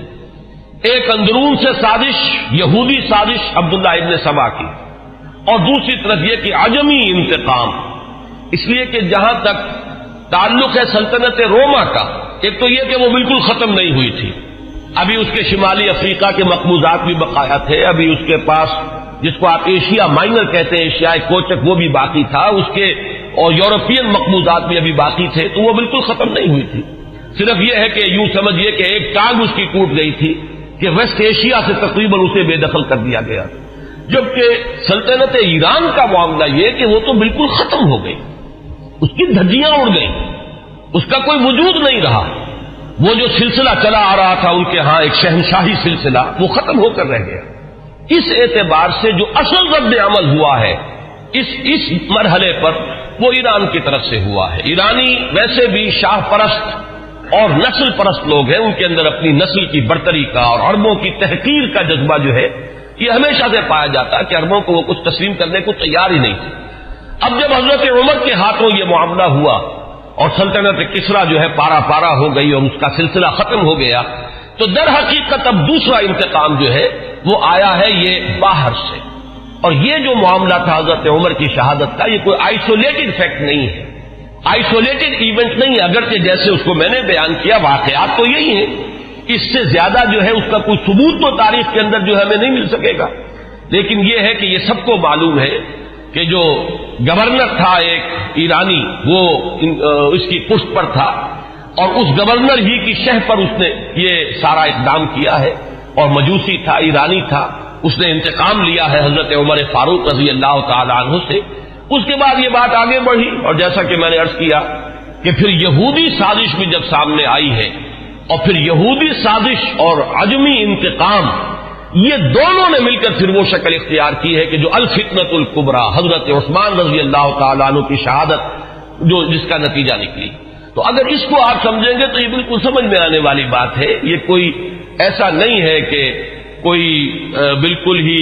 ایک اندرون سے سازش، یہودی سازش عبداللہ ابن سبا کی، اور دوسری طرف یہ کہ عجمی انتقام. اس لیے کہ جہاں تک تعلق ہے سلطنت روما کا، ایک تو یہ کہ وہ بالکل ختم نہیں ہوئی تھی، ابھی اس کے شمالی افریقہ کے مقبوضات بھی بقایا تھے، ابھی اس کے پاس جس کو آپ ایشیا مائنر کہتے ہیں، ایشیائی کوچک، وہ بھی باقی تھا، اس کے اور یورپین مقبوضات بھی ابھی باقی تھے، تو وہ بالکل ختم نہیں ہوئی تھی. صرف یہ ہے کہ یوں سمجھیے کہ ایک ٹانگ اس کی ٹوٹ گئی تھی کہ ویسٹ ایشیا سے تقریباً اسے بے دخل کر دیا گیا. جبکہ سلطنت ایران کا معاملہ یہ کہ وہ تو بالکل ختم ہو گئی، اس کی دھجیاں اڑ گئیں، اس کا کوئی وجود نہیں رہا. وہ جو سلسلہ چلا آ رہا تھا ان کے ہاں ایک شہنشاہی سلسلہ، وہ ختم ہو کر رہ گیا۔ اس اعتبار سے جو اصل رد عمل ہوا ہے اس مرحلے پر وہ ایران کی طرف سے ہوا ہے۔ ایرانی ویسے بھی شاہ پرست اور نسل پرست لوگ ہیں، ان کے اندر اپنی نسل کی برتری کا اور عربوں کی تحقیر کا جذبہ جو ہے یہ ہمیشہ سے پایا جاتا ہے کہ عربوں کو وہ کچھ تسلیم کرنے کو تیار ہی نہیں تھے۔ اب جب حضرت عمر کے ہاتھوں یہ معاملہ ہوا اور سلطنت کسریٰ جو ہے پارا پارا ہو گئی اور اس کا سلسلہ ختم ہو گیا، تو در حقیقت اب دوسرا انتقام جو ہے وہ آیا ہے یہ باہر سے۔ اور یہ جو معاملہ تھا حضرت عمر کی شہادت کا، یہ کوئی آئسولیٹڈ فیکٹ نہیں ہے، آئسولیٹڈ ایونٹ نہیں ہے، اگرچہ جیسے اس کو میں نے بیان کیا واقعات تو یہی ہیں، اس سے زیادہ جو ہے اس کا کوئی ثبوت تو تاریخ کے اندر جو ہے ہمیں نہیں مل سکے گا، لیکن یہ ہے کہ یہ سب کو معلوم ہے کہ جو گورنر تھا ایک ایرانی وہ اس کی پشت پر تھا، اور اس گورنر ہی کی شہ پر اس نے یہ سارا اقدام کیا ہے، اور مجوسی تھا، ایرانی تھا، اس نے انتقام لیا ہے حضرت عمر فاروق رضی اللہ تعالی عنہ سے۔ اس کے بعد یہ بات آگے بڑھی، اور جیسا کہ میں نے عرض کیا کہ پھر یہودی سازش بھی جب سامنے آئی ہے، اور پھر یہودی سازش اور عجمی انتقام، یہ دونوں نے مل کر پھر وہ شکل اختیار کی ہے کہ جو الفتنۃ الکبریٰ حضرت عثمان رضی اللہ تعالیٰ عنہ کی شہادت جو جس کا نتیجہ نکلی۔ تو اگر اس کو آپ سمجھیں گے تو یہ بالکل سمجھ میں آنے والی بات ہے، یہ کوئی ایسا نہیں ہے کہ کوئی بالکل ہی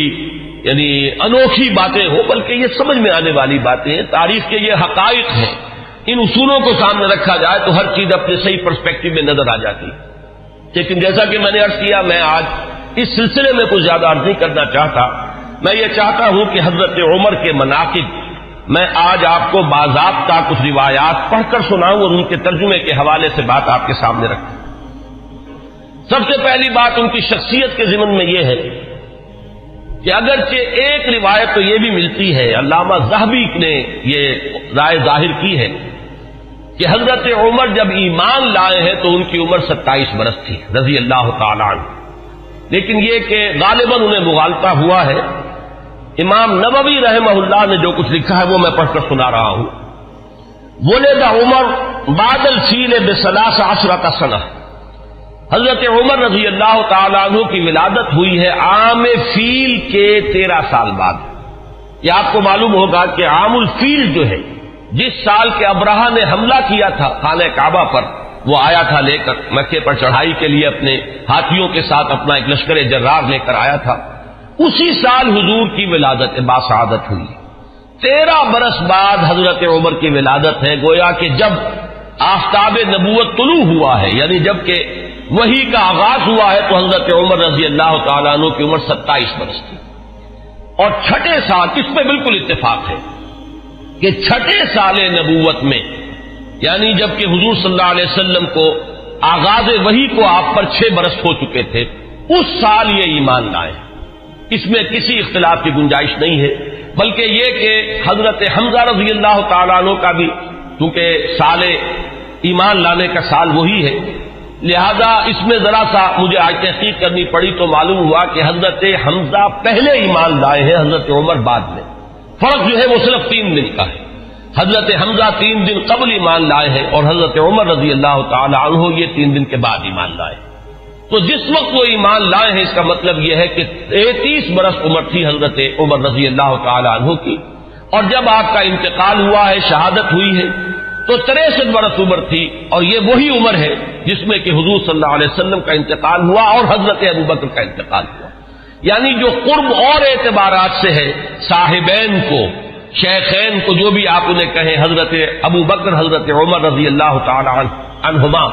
یعنی انوکھی باتیں ہو، بلکہ یہ سمجھ میں آنے والی باتیں ہیں، تاریخ کے یہ حقائق ہیں، ان اصولوں کو سامنے رکھا جائے تو ہر چیز اپنے صحیح پرسپیکٹو میں نظر آ جاتی ہے۔ لیکن جیسا کہ میں نے عرض کیا، میں آج اس سلسلے میں کچھ زیادہ عرض نہیں کرنا چاہتا، میں یہ چاہتا ہوں کہ حضرت عمر کے مناقب میں آج آپ کو باضابطہ کچھ روایات پڑھ کر سناؤں اور ان کے ترجمے کے حوالے سے بات آپ کے سامنے رکھوں۔ سب سے پہلی بات ان کی شخصیت کے ضمن میں یہ ہے کہ اگرچہ ایک روایت تو یہ بھی ملتی ہے، علامہ ذہبی نے یہ رائے ظاہر کی ہے کہ حضرت عمر جب ایمان لائے ہیں تو ان کی عمر 27 برس تھی رضی اللہ تعالی عنہ، لیکن یہ کہ غالباً انہیں مغالطہ ہوا ہے۔ امام نووی رحمہ اللہ نے جو کچھ لکھا ہے وہ میں پڑھ کر سنا رہا ہوں۔ ولد عمر بعد الفیل ب13 سنہ، حضرت عمر رضی اللہ تعالی عنہ کی ولادت ہوئی ہے عام فیل کے 13 سال بعد۔ یہ آپ کو معلوم ہوگا کہ عام الفیل جو ہے، جس سال کے ابرہہ نے حملہ کیا تھا خانہ کعبہ پر، وہ آیا تھا لے کر مکے پر چڑھائی کے لیے، اپنے ہاتھیوں کے ساتھ اپنا ایک لشکر جرار لے کر آیا تھا، اسی سال حضور کی ولادت باسعادت ہوئی۔ 13 برس بعد حضرت عمر کی ولادت ہے، گویا کہ جب آفتاب نبوت طلوع ہوا ہے، یعنی جب کہ وحی کا آغاز ہوا ہے، تو حضرت عمر رضی اللہ تعالیٰ عنہ کی عمر 27 برس تھی۔ اور چھٹے سال، اس پہ بالکل اتفاق ہے کہ چھٹے سال نبوت میں، یعنی جب کہ حضور صلی اللہ علیہ وسلم کو آغاز وحی کو آپ پر 6 برس ہو چکے تھے، اس سال یہ ایمان لائے، اس میں کسی اختلاف کی گنجائش نہیں ہے، بلکہ یہ کہ حضرت حمزہ رضی اللہ تعالیٰ عنہ کا بھی چونکہ سال ایمان لانے کا سال وہی ہے، لہذا اس میں ذرا سا مجھے آج تحقیق کرنی پڑی تو معلوم ہوا کہ حضرت حمزہ پہلے ایمان لائے ہیں، حضرت عمر بعد میں۔ فرق جو ہے وہ صرف 3 دن کا ہے، حضرت حمزہ 3 دن قبل ایمان لائے ہیں اور حضرت عمر رضی اللہ تعالی عنہ یہ 3 دن کے بعد ایمان لائے۔ تو جس وقت وہ ایمان لائے ہیں اس کا مطلب یہ ہے کہ 33 برس عمر تھی حضرت عمر رضی اللہ تعالی عنہ کی، اور جب آپ کا انتقال ہوا ہے، شہادت ہوئی ہے، تو 63 برس عمر تھی، اور یہ وہی عمر ہے جس میں کہ حضور صلی اللہ علیہ وسلم کا انتقال ہوا اور حضرت ابوبکر کا انتقال ہوا۔ یعنی جو قرب اور اعتبارات سے ہے، صاحبین کو، شیخین کو، جو بھی آپ انہیں کہیں، حضرت ابوبکر حضرت عمر رضی اللہ تعالی عنہما،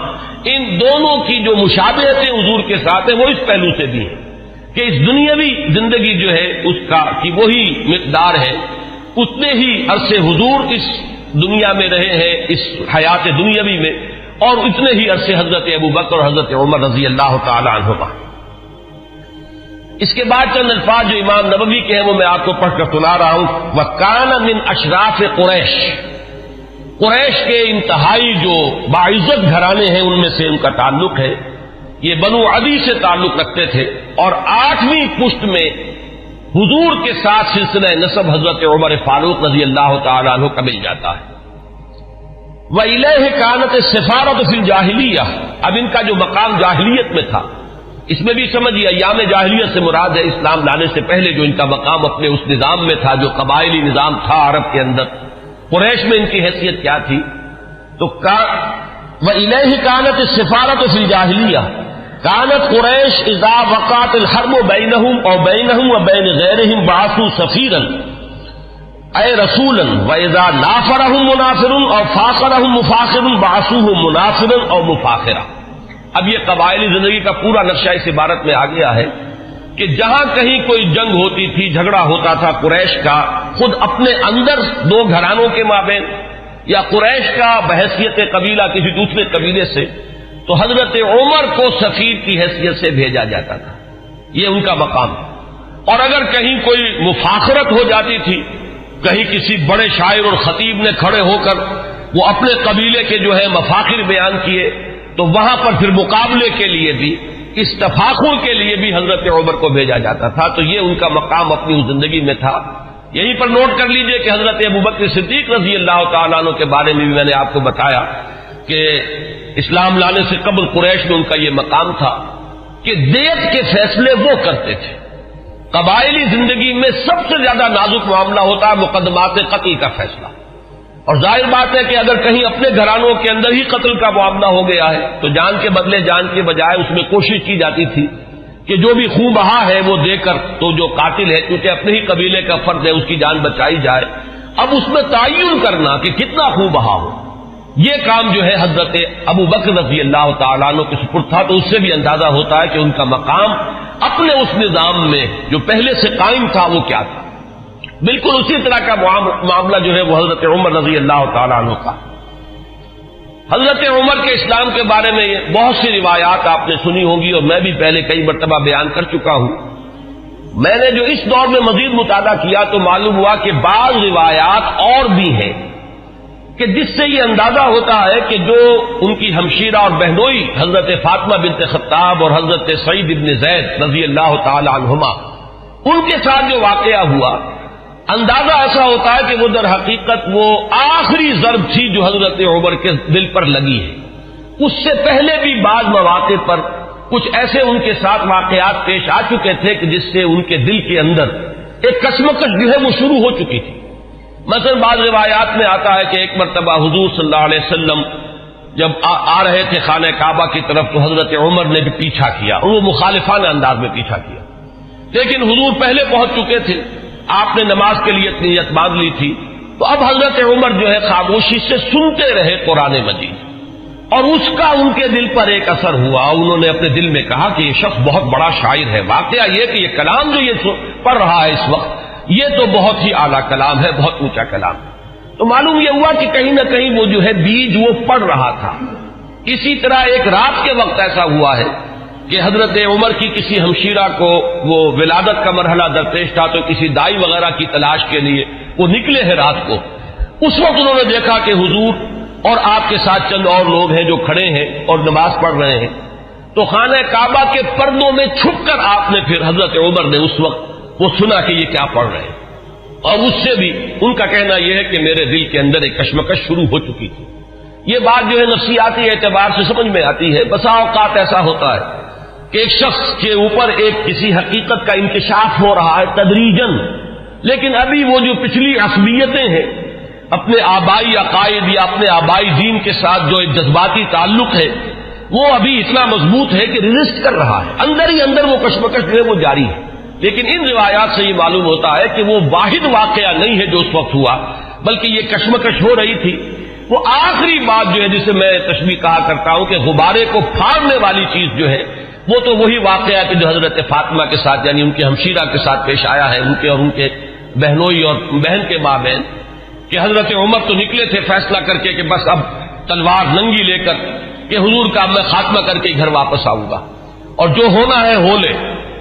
ان دونوں کی جو مشابہتیں حضور کے ساتھ ہیں وہ اس پہلو سے بھی ہے کہ اس دنیاوی زندگی جو ہے اس کا کی وہی مقدار ہے، اتنے ہی عرصے حضور اس دنیا میں رہے ہیں، اس حیات دنیاوی میں، اور اتنے ہی عرصے حضرت ابوبکر اور حضرت عمر رضی اللہ تعالی عنہما۔ اس کے بعد چند الفاظ جو امام نووی کے ہیں وہ میں آپ کو پڑھ کر سنا رہا ہوں۔ وَكَانَ مِنْ أَشْرَافِ قُرَيْشِ، قریش کے انتہائی جو باعزت گھرانے ہیں ان میں سے ان کا تعلق ہے، یہ بنو عدی سے تعلق رکھتے تھے، اور 8ویں پشت میں حضور کے ساتھ سلسلہ نسب حضرت عمر فاروق رضی اللہ تعالی عنہ کا مل جاتا ہے۔ وَإِلَيْهِ كَانَتِ السِّفَارَةُ فِي الْجَاهِلِيَّةِ، اب ان کا جو مقام جاہلیت میں تھا، اس میں بھی سمجھیے ایام جاہلیت سے مراد ہے اسلام لانے سے پہلے جو ان کا مقام اپنے اس نظام میں تھا جو قبائلی نظام تھا عرب کے اندر، قریش میں ان کی حیثیت کیا تھی؟ تو وَإِلَيْهِ كَانَتِ السِّفَارَةُ فِي الْجَاهِلِيَّةِ كَانَتْ قُرَيْشُ إِذَا وَقَعَتِ الْحَرْبُ بَيْنَهُمْ أَوْ بَيْنَهُمْ وَبَيْنَ غَيْرِهِمْ بَعَثُوا سَفِيرًا اے رسولا وَإِذَا نَافَرَهُمْ مُنَافِرٌ أَوْ فَاخَرَهُمْ مُفَاخِرٌ بَعَثُوهُ مُنَافِرًا أَوْ مُفَاخِرًا۔ اب یہ قبائلی زندگی کا پورا نقشہ اس عبارت میں آ گیا ہے کہ جہاں کہیں کوئی جنگ ہوتی تھی، جھگڑا ہوتا تھا قریش کا خود اپنے اندر دو گھرانوں کے مابین، یا قریش کا بحیثیت قبیلہ کسی دوسرے قبیلے سے، تو حضرت عمر کو سفیر کی حیثیت سے بھیجا جاتا تھا، یہ ان کا مقام۔ اور اگر کہیں کوئی مفاخرت ہو جاتی تھی، کہیں کسی بڑے شاعر اور خطیب نے کھڑے ہو کر وہ اپنے قبیلے کے جو ہے مفاخر بیان کیے، تو وہاں پر پھر مقابلے کے لیے بھی، اس تفاخر کے لیے بھی حضرت عمر کو بھیجا جاتا تھا۔ تو یہ ان کا مقام اپنی اس زندگی میں تھا۔ یہیں پر نوٹ کر لیجئے کہ حضرت ابوبکر صدیق رضی اللہ تعالیٰ عنہ کے بارے میں بھی میں نے آپ کو بتایا کہ اسلام لانے سے قبل قریش میں ان کا یہ مقام تھا کہ دیت کے فیصلے وہ کرتے تھے۔ قبائلی زندگی میں سب سے زیادہ نازک معاملہ ہوتا ہے مقدمات قتل کا فیصلہ، اور ظاہر بات ہے کہ اگر کہیں اپنے گھرانوں کے اندر ہی قتل کا معاملہ ہو گیا ہے تو جان کے بدلے جان کے بجائے اس میں کوشش کی جاتی تھی کہ جو بھی خون بہا ہے وہ دے کر تو جو قاتل ہے کیونکہ اپنے ہی قبیلے کا فرد ہے اس کی جان بچائی جائے۔ اب اس میں تعین کرنا کہ کتنا خون بہا ہو، یہ کام جو ہے حضرت ابوبکر رضی اللہ تعالیٰ عنہ کے سپرد تھا۔ تو اس سے بھی اندازہ ہوتا ہے کہ ان کا مقام اپنے اس نظام میں جو پہلے سے قائم تھا وہ کیا تھا۔ بالکل اسی طرح کا معاملہ جو ہے وہ حضرت عمر رضی اللہ تعالیٰ عنہ کا۔ حضرت عمر کے اسلام کے بارے میں بہت سی روایات آپ نے سنی ہوں گی، اور میں بھی پہلے کئی مرتبہ بیان کر چکا ہوں۔ میں نے جو اس دور میں مزید مطالعہ کیا تو معلوم ہوا کہ بعض روایات اور بھی ہیں کہ جس سے یہ اندازہ ہوتا ہے کہ جو ان کی ہمشیرہ اور بہنوئی حضرت فاطمہ بنت خطاب اور حضرت سعید ابن زید رضی اللہ تعالی عنہما، ان کے ساتھ جو واقعہ ہوا، اندازہ ایسا ہوتا ہے کہ وہ در حقیقت وہ آخری ضرب تھی جو حضرت عمر کے دل پر لگی ہے۔ اس سے پہلے بھی بعض مواقع پر کچھ ایسے ان کے ساتھ واقعات پیش آ چکے تھے کہ جس سے ان کے دل کے اندر ایک کشمکش جو ہے وہ شروع ہو چکی تھی۔ مثلا بعض روایات میں آتا ہے کہ ایک مرتبہ حضور صلی اللہ علیہ وسلم جب آ رہے تھے خانہ کعبہ کی طرف تو حضرت عمر نے بھی پیچھا کیا، اور وہ مخالفانہ انداز میں پیچھا کیا، لیکن حضور پہلے پہنچ چکے تھے، آپ نے نماز کے لیے نیت باندھ لی تھی، تو اب حضرت عمر جو ہے خاموشی سے سنتے رہے قرآن مجید، اور اس کا ان کے دل پر ایک اثر ہوا۔ انہوں نے اپنے دل میں کہا کہ یہ شخص بہت بڑا شاعر ہے، واقعہ یہ کہ یہ کلام جو یہ پڑھ رہا ہے اس وقت یہ تو بہت ہی اعلیٰ کلام ہے، بہت اونچا کلام ہے۔ تو معلوم یہ ہوا کہ کہیں نہ کہیں وہ جو ہے بیج وہ پڑھ رہا تھا۔ اسی طرح ایک رات کے وقت ایسا ہوا ہے کہ حضرت عمر کی کسی ہمشیرہ کو وہ ولادت کا مرحلہ درپیش تھا، تو کسی دائی وغیرہ کی تلاش کے لیے وہ نکلے ہیں رات کو۔ اس وقت انہوں نے دیکھا کہ حضور اور آپ کے ساتھ چند اور لوگ ہیں جو کھڑے ہیں اور نماز پڑھ رہے ہیں، تو خانہ کعبہ کے پردوں میں چھپ کر آپ نے پھر حضرت عمر نے اس وقت وہ سنا کہ یہ کیا پڑھ رہے ہیں، اور اس سے بھی ان کا کہنا یہ ہے کہ میرے دل کے اندر ایک کشمکش شروع ہو چکی تھی۔ یہ بات جو ہے نفسیاتی اعتبار سے سمجھ میں آتی ہے۔ بسا اوقات ایسا ہوتا ہے کہ ایک شخص کے اوپر ایک کسی حقیقت کا انکشاف ہو رہا ہے تدریجاً، لیکن ابھی وہ جو پچھلی عصبیتیں ہیں، اپنے آبائی عقائد یا اپنے آبائی دین کے ساتھ جو ایک جذباتی تعلق ہے وہ ابھی اتنا مضبوط ہے کہ ریزسٹ کر رہا ہے، اندر ہی اندر وہ کشمکش جو ہے وہ جاری ہے۔ لیکن ان روایات سے یہ معلوم ہوتا ہے کہ وہ واحد واقعہ نہیں ہے جو اس وقت ہوا، بلکہ یہ کشمکش ہو رہی تھی۔ وہ آخری بات جو ہے جسے میں تشبیہ کہا کرتا ہوں کہ غبارے کو پھاڑنے والی چیز جو ہے وہ تو وہی واقعہ ہے کہ جو حضرت فاطمہ کے ساتھ یعنی ان کے ہمشیرہ کے ساتھ پیش آیا ہے، ان کے اور ان کے بہنوئی اور بہن کے مابین، کہ حضرت عمر تو نکلے تھے فیصلہ کر کے کہ بس اب تلوار ننگی لے کر کہ حضور کا میں خاتمہ کر کے گھر واپس آؤں گا، اور جو ہونا ہے ہو لے۔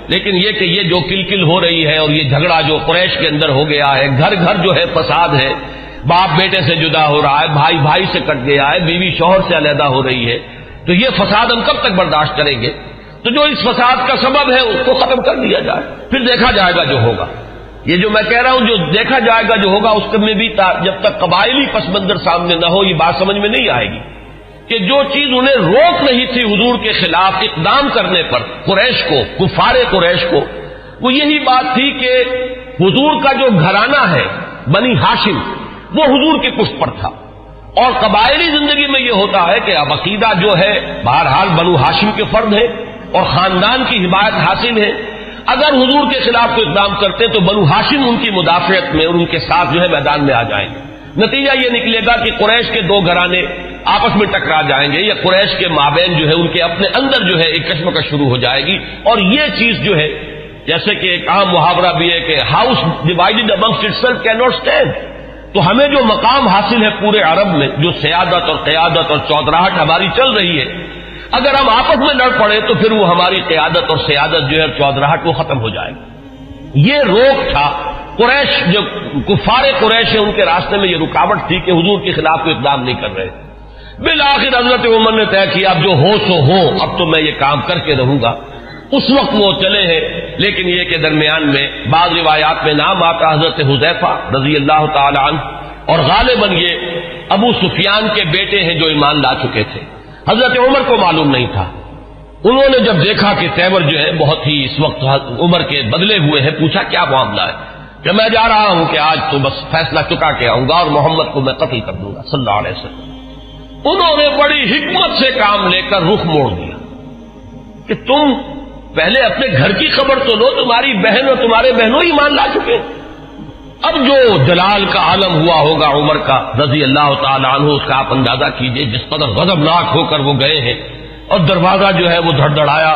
لیکن یہ کہ یہ جو کلکل ہو رہی ہے اور یہ جھگڑا جو قریش کے اندر ہو گیا ہے، گھر گھر جو ہے فساد ہے، باپ بیٹے سے جدا ہو رہا ہے، بھائی بھائی سے کٹ گیا ہے، بیوی شوہر سے علیحدہ ہو رہی ہے، تو یہ فساد ہم کب تک برداشت کریں گے؟ تو جو اس فساد کا سبب ہے اس کو ختم کر دیا جائے، پھر دیکھا جائے گا جو ہوگا۔ یہ جو میں کہہ رہا ہوں جو دیکھا جائے گا جو ہوگا اس میں بھی جب تک قبائلی پس منظر سامنے نہ ہو یہ بات سمجھ میں نہیں آئے گی کہ جو چیز انہیں روک نہیں تھی حضور کے خلاف اقدام کرنے پر قریش کو، کفار قریش کو، وہ یہی بات تھی کہ حضور کا جو گھرانہ ہے بنی ہاشم وہ حضور کے پشت پر تھا، اور قبائلی زندگی میں یہ ہوتا ہے کہ اب عقیدہ جو ہے بہرحال بنو ہاشم کے فرد ہے اور خاندان کی حمایت حاصل ہے، اگر حضور کے خلاف کوئی اقدام کرتے تو بنو ہاشم ان کی مدافعت میں اور ان کے ساتھ جو ہے میدان میں آ جائیں گے۔ نتیجہ یہ نکلے گا کہ قریش کے دو گھرانے آپس میں ٹکرا جائیں گے، یا قریش کے مابین جو ہے ان کے اپنے اندر جو ہے ایک کشمکش شروع ہو جائے گی، اور یہ چیز جو ہے جیسے کہ ایک عام محاورہ بھی ہے کہ house divided amongst itself can not stand, تو ہمیں جو مقام حاصل ہے پورے عرب میں، جو سیادت اور قیادت اور چودراہٹ ہماری چل رہی ہے، اگر ہم آپس میں لڑ پڑے تو پھر وہ ہماری قیادت اور سیادت جو ہے چودراہٹ وہ ختم ہو جائے گی۔ یہ روک تھا قریش، جو کفار قریش ہیں ان کے راستے میں یہ رکاوٹ تھی کہ حضور کے خلاف کوئی اقدام نہیں کر رہے۔ بالآخر حضرت عمر نے طے کیا اب جو ہو سو ہو، اب تو میں یہ کام کر کے رہوں گا۔ اس وقت وہ چلے ہیں، لیکن یہ کہ درمیان میں بعض روایات میں نام آتا حضرت حذیفہ رضی اللہ تعالی عنہ، اور غالباً یہ ابو سفیان کے بیٹے ہیں جو ایمان لا چکے تھے۔ حضرت عمر کو معلوم نہیں تھا، انہوں نے جب دیکھا کہ تیور جو ہے بہت ہی اس وقت عمر کے بدلے ہوئے ہیں، پوچھا کیا معاملہ ہے؟ کہ میں جا رہا ہوں کہ آج تو بس فیصلہ چکا کے آؤں گا اور محمد کو میں قتل کر دوں گا صلی اللہ علیہ وسلم۔ انہوں نے بڑی حکمت سے کام لے کر رخ موڑ دیا کہ تم پہلے اپنے گھر کی خبر تو لو، تمہاری بہن اور تمہارے بہنوں ہی مان لا چکے۔ اب جو جلال کا عالم ہوا ہوگا عمر کا رضی اللہ تعالی عنہ، اس کا آپ اندازہ کیجئے، جس قدر غضبناک ہو کر وہ گئے ہیں، اور دروازہ جو ہے وہ دھڑدھڑایا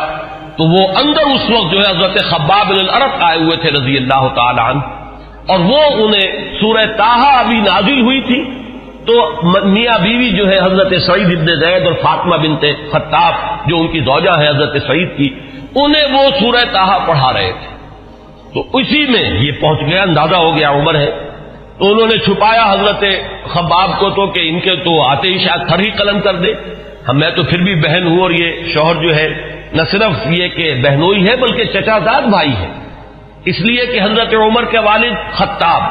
تو وہ اندر اس وقت جو ہے حضرت خباب بن الارت آئے ہوئے تھے رضی اللہ تعالی عنہ، اور وہ انہیں سورہ طٰہٰ ابھی نازل ہوئی تھی، تو میاں بیوی جو ہے حضرت سعید بن زید اور فاطمہ بنت خطاب جو ان کی زوجہ ہے حضرت سعید کی، انہیں وہ سورہ طٰہٰ پڑھا رہے تھے، تو اسی میں یہ پہنچ گیا، اندازہ ہو گیا عمر ہے، تو انہوں نے چھپایا حضرت خباب کو تو کہ ان کے تو آتے ہی شاید تھر ہی قلم کر دے، میں تو پھر بھی بہن ہوں، اور یہ شوہر جو ہے نہ صرف یہ کہ بہنوئی ہے بلکہ چچا زاد بھائی ہے، اس لیے کہ حضرت عمر کے والد خطاب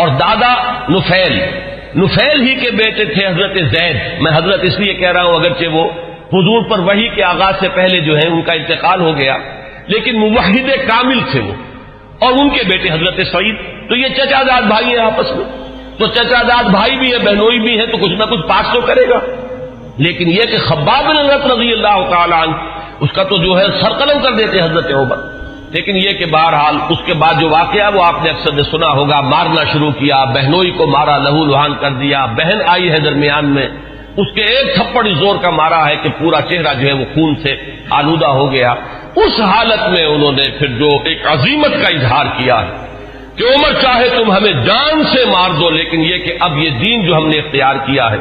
اور دادا نفیل ہی کے بیٹے تھے حضرت زید۔ میں حضرت اس لیے کہہ رہا ہوں اگرچہ وہ حضور پر وحی کے آغاز سے پہلے جو ہے ان کا انتقال ہو گیا، لیکن موحد کامل تھے وہ، اور ان کے بیٹے حضرت سعید، تو یہ چچا زاد بھائی ہیں آپس میں، تو چچا زاد بھائی بھی ہے بہنوئی بھی ہے، تو کچھ نہ کچھ پاس تو کرے گا۔ لیکن یہ کہ خباب بن الارت رضی اللہ تعالی عنہ اس کا تو جو ہے سر قلم کر دیتے حضرت عمر، لیکن یہ کہ بہرحال اس کے بعد جو واقعہ وہ آپ نے اکثر نے سنا ہوگا، مارنا شروع کیا، بہنوئی کو مارا، لہو لہان کر دیا، بہن آئی ہے درمیان میں، اس کے ایک تھپڑ زور کا مارا ہے کہ پورا چہرہ جو ہے وہ خون سے آلودہ ہو گیا۔ اس حالت میں انہوں نے پھر جو ایک عزیمت کا اظہار کیا ہے کہ عمر چاہے تم ہمیں جان سے مار دو، لیکن یہ کہ اب یہ دین جو ہم نے اختیار کیا ہے،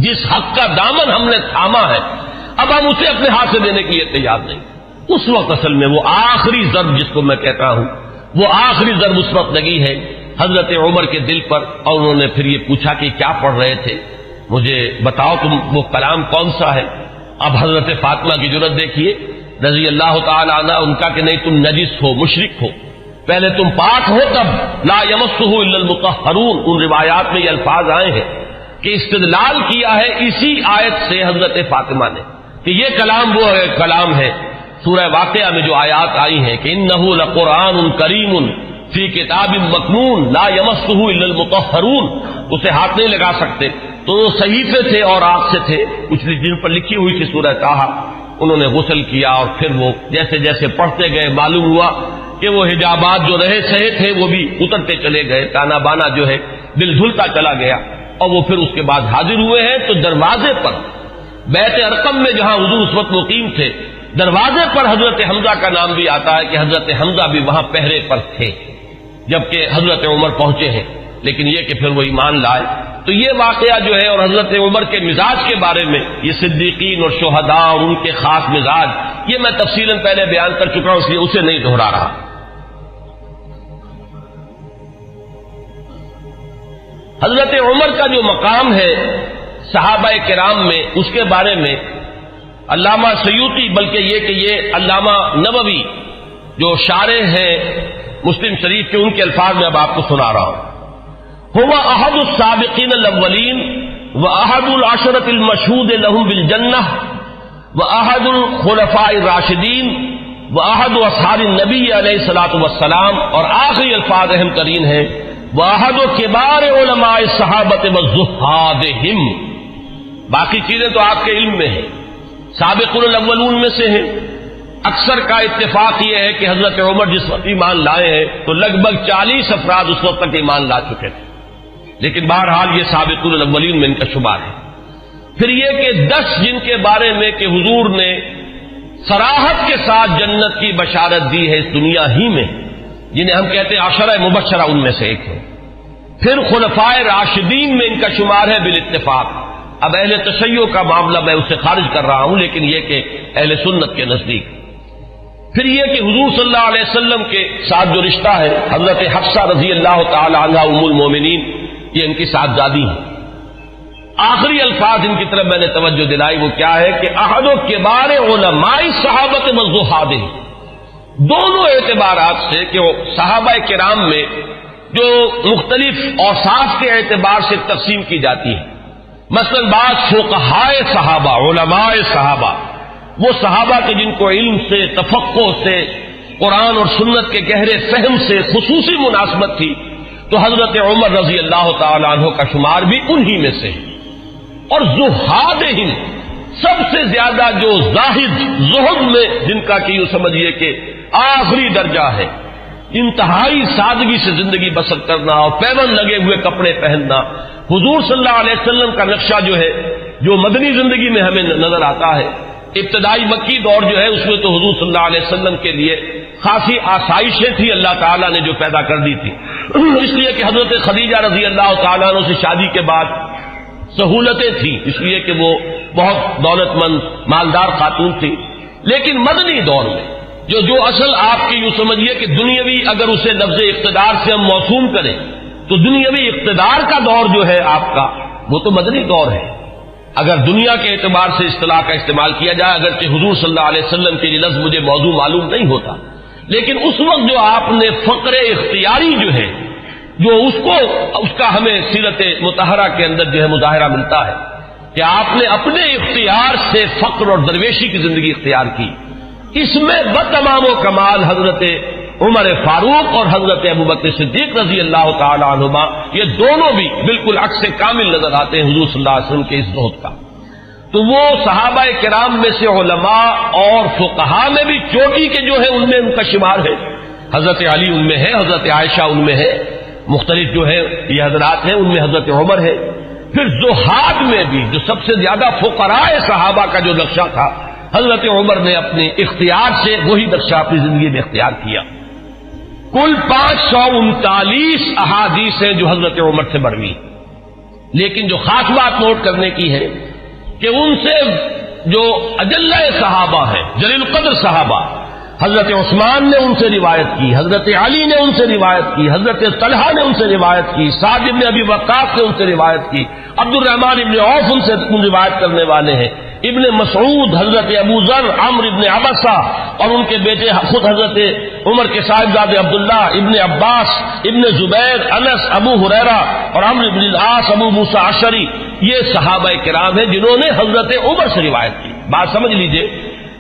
جس حق کا دامن ہم نے تھاما ہے، اب ہم اسے اپنے ہاتھ سے دینے کے لیے تیار نہیں۔ اس وقت اصل میں وہ آخری ضرب جس کو میں کہتا ہوں، وہ آخری ضرب اس وقت لگی ہے حضرت عمر کے دل پر، اور انہوں نے پھر یہ پوچھا کہ کیا پڑھ رہے تھے، مجھے بتاؤ تم وہ کلام کون سا ہے۔ اب حضرت فاطمہ کی جرأت دیکھیے رضی اللہ تعالی عنہ، ان کا کہ نہیں تم نجس ہو، مشرک ہو، پہلے تم پاک ہو تب، لا یمسہ الا المطہرون، ان روایات میں یہ الفاظ آئے ہیں کہ استدلال کیا ہے اسی آیت سے حضرت فاطمہ نے کہ یہ کلام وہ کلام ہے سورہ واقعہ میں جو آیات آئی ہیں کہ انہ لقرآن کریم فی کتاب مکنون لا یمسہ الا المطہرون، اسے ہاتھ نہیں لگا سکتے، تو وہ صحیفے تھے اور آگ سے تھے کچھ جن پر لکھی ہوئی تھی سورہ طٰہٰ، انہوں نے غسل کیا، اور پھر وہ جیسے جیسے پڑھتے گئے معلوم ہوا کہ وہ حجابات جو رہے سہے تھے وہ بھی اترتے چلے گئے، تانا بانا جو ہے دل دھلتا چلا گیا، اور وہ پھر اس کے بعد حاضر ہوئے ہیں تو دروازے پر بیت ارقم میں جہاں حضور اس وقت مقیم تھے، دروازے پر حضرت حمزہ کا نام بھی آتا ہے کہ حضرت حمزہ بھی وہاں پہرے پر تھے جبکہ حضرت عمر پہنچے ہیں، لیکن یہ کہ پھر وہ ایمان لائے۔ تو یہ واقعہ جو ہے اور حضرت عمر کے مزاج کے بارے میں، یہ صدیقین اور شہداء اور ان کے خاص مزاج، یہ میں تفصیلاً پہلے بیان کر چکا ہوں، اس لیے اسے نہیں دہرا رہا۔ حضرت عمر کا جو مقام ہے صحابہ کرام میں، اس کے بارے میں علامہ سیوطی، بلکہ یہ کہ یہ علامہ نووی جو شارح ہیں مسلم شریف کے ان کے الفاظ میں اب آپ کو سنا رہا ہوں. هو احد السابقین الاولین واحد العشرۃ المشہود لهم بالجنہ واحد الخلفاء الراشدین واحد اصحاب النبی علیہ الصلوۃ والسلام، اور آخری الفاظ اہم ترین ہیں واحد کبار علماء الصحابۃ والزہادہم. باقی چیزیں تو آپ کے علم میں ہیں، سابقون الاولون میں سے ہیں. اکثر کا اتفاق یہ ہے کہ حضرت عمر جس وقت ایمان لائے ہیں تو لگ بھگ 40 افراد اس وقت تک ایمان لا چکے تھے، لیکن بہرحال یہ سابقون الاولین میں ان کا شمار ہے. پھر یہ کہ 10 جن کے بارے میں کہ حضور نے صراحت کے ساتھ جنت کی بشارت دی ہے اس دنیا ہی میں، جنہیں ہم کہتے ہیں عشرہ مبشرہ، ان میں سے ایک ہے. پھر خلفائے راشدین میں ان کا شمار ہے بالاتفاق. اب اہل تشیع کا معاملہ میں اسے خارج کر رہا ہوں، لیکن یہ کہ اہل سنت کے نزدیک. پھر یہ کہ حضور صلی اللہ علیہ وسلم کے ساتھ جو رشتہ ہے، حضرت حفصہ رضی اللہ تعالی عنہ ام المومنین، یہ ان کی صاحبزادی ہیں. آخری الفاظ ان کی طرف میں نے توجہ دلائی، وہ کیا ہے کہ احد و کبار علماء صحابت والزہادہ. دونوں اعتبارات سے کہ وہ صحابہ کرام میں جو مختلف اوصاف کے اعتبار سے تقسیم کی جاتی ہے، مثلا بعض فقہائے صحابہ، علماء صحابہ، وہ صحابہ کے جن کو علم سے، تفقہ سے، قرآن اور سنت کے گہرے فہم سے خصوصی مناسبت تھی، تو حضرت عمر رضی اللہ تعالی عنہ کا شمار بھی انہی میں سے. اور زہادہم، سب سے زیادہ جو زاہد، زہد میں جن کا کہ یوں سمجھیے کہ آخری درجہ ہے، انتہائی سادگی سے زندگی بسر کرنا اور پیوند لگے ہوئے کپڑے پہننا. حضور صلی اللہ علیہ وسلم کا نقشہ جو ہے، جو مدنی زندگی میں ہمیں نظر آتا ہے، ابتدائی مکی دور جو ہے اس میں تو حضور صلی اللہ علیہ وسلم کے لیے خاصی آسائشیں تھی اللہ تعالیٰ نے جو پیدا کر دی تھی، اس لیے کہ حضرت خدیجہ رضی اللہ تعالیٰ عنہ سے شادی کے بعد سہولتیں تھیں، اس لیے کہ وہ بہت دولت مند مالدار خاتون تھی. لیکن مدنی دور میں جو اصل آپ کی یوں سمجھیے کہ دنیاوی، اگر اسے لفظ اقتدار سے ہم موسوم کریں تو دنیاوی اقتدار کا دور جو ہے آپ کا، وہ تو مدنی دور ہے. اگر دنیا کے اعتبار سے اصطلاح کا استعمال کیا جائے، اگرچہ حضور صلی اللہ علیہ وسلم کے لیے لفظ مجھے موضوع معلوم نہیں ہوتا، لیکن اس وقت جو آپ نے فقر اختیاری جو ہے، جو اس کا ہمیں سیرت مطہرہ کے اندر جو ہے مظاہرہ ملتا ہے کہ آپ نے اپنے اختیار سے فقر اور درویشی کی زندگی اختیار کی، اس میں بتمام و کمال حضرت عمر فاروق اور حضرت ابوبکر صدیق رضی اللہ تعالی عنہما، یہ دونوں بھی بالکل عکس کامل نظر آتے ہیں حضور صلی اللہ علیہ وسلم کے اس زہد کا. تو وہ صحابہ کرام میں سے علماء اور فقہاء میں بھی چوٹی کے جو ہے ان میں ان کا شمار ہے. حضرت علی ان میں ہے، حضرت عائشہ ان میں ہے، مختلف جو ہے یہ حضرات ہیں، ان میں حضرت عمر ہے. پھر زہاد میں بھی جو سب سے زیادہ فقراء صحابہ کا جو نقشہ تھا، حضرت عمر نے اپنے اختیار سے وہی نقشہ اپنی زندگی میں اختیار کیا. کل 539 احادیث ہیں جو حضرت عمر سے بڑھوی. لیکن جو خاص بات نوٹ کرنے کی ہے کہ ان سے جو اجلہ صحابہ ہیں، جلیل القدر صحابہ، حضرت عثمان نے ان سے روایت کی، حضرت علی نے ان سے روایت کی، حضرت طلحہ نے ان سے روایت کی، سعد بن ابی وقاص نے ان سے روایت کی، عبد الرحمن ابن عوف ان سے روایت کرنے والے ہیں، ابن مسعود، حضرت ابو ذر، عمرو ابن عبسہ اور ان کے بیٹے خود حضرت عمر کے صاحبزادے عبداللہ، ابن عباس، ابن زبیر، انس، ابو ہریرہ اور عمرو بن العاص، ابو موسیٰ اشعری، یہ صحابہ کرام ہیں جنہوں نے حضرت عمر سے روایت کی. بات سمجھ لیجئے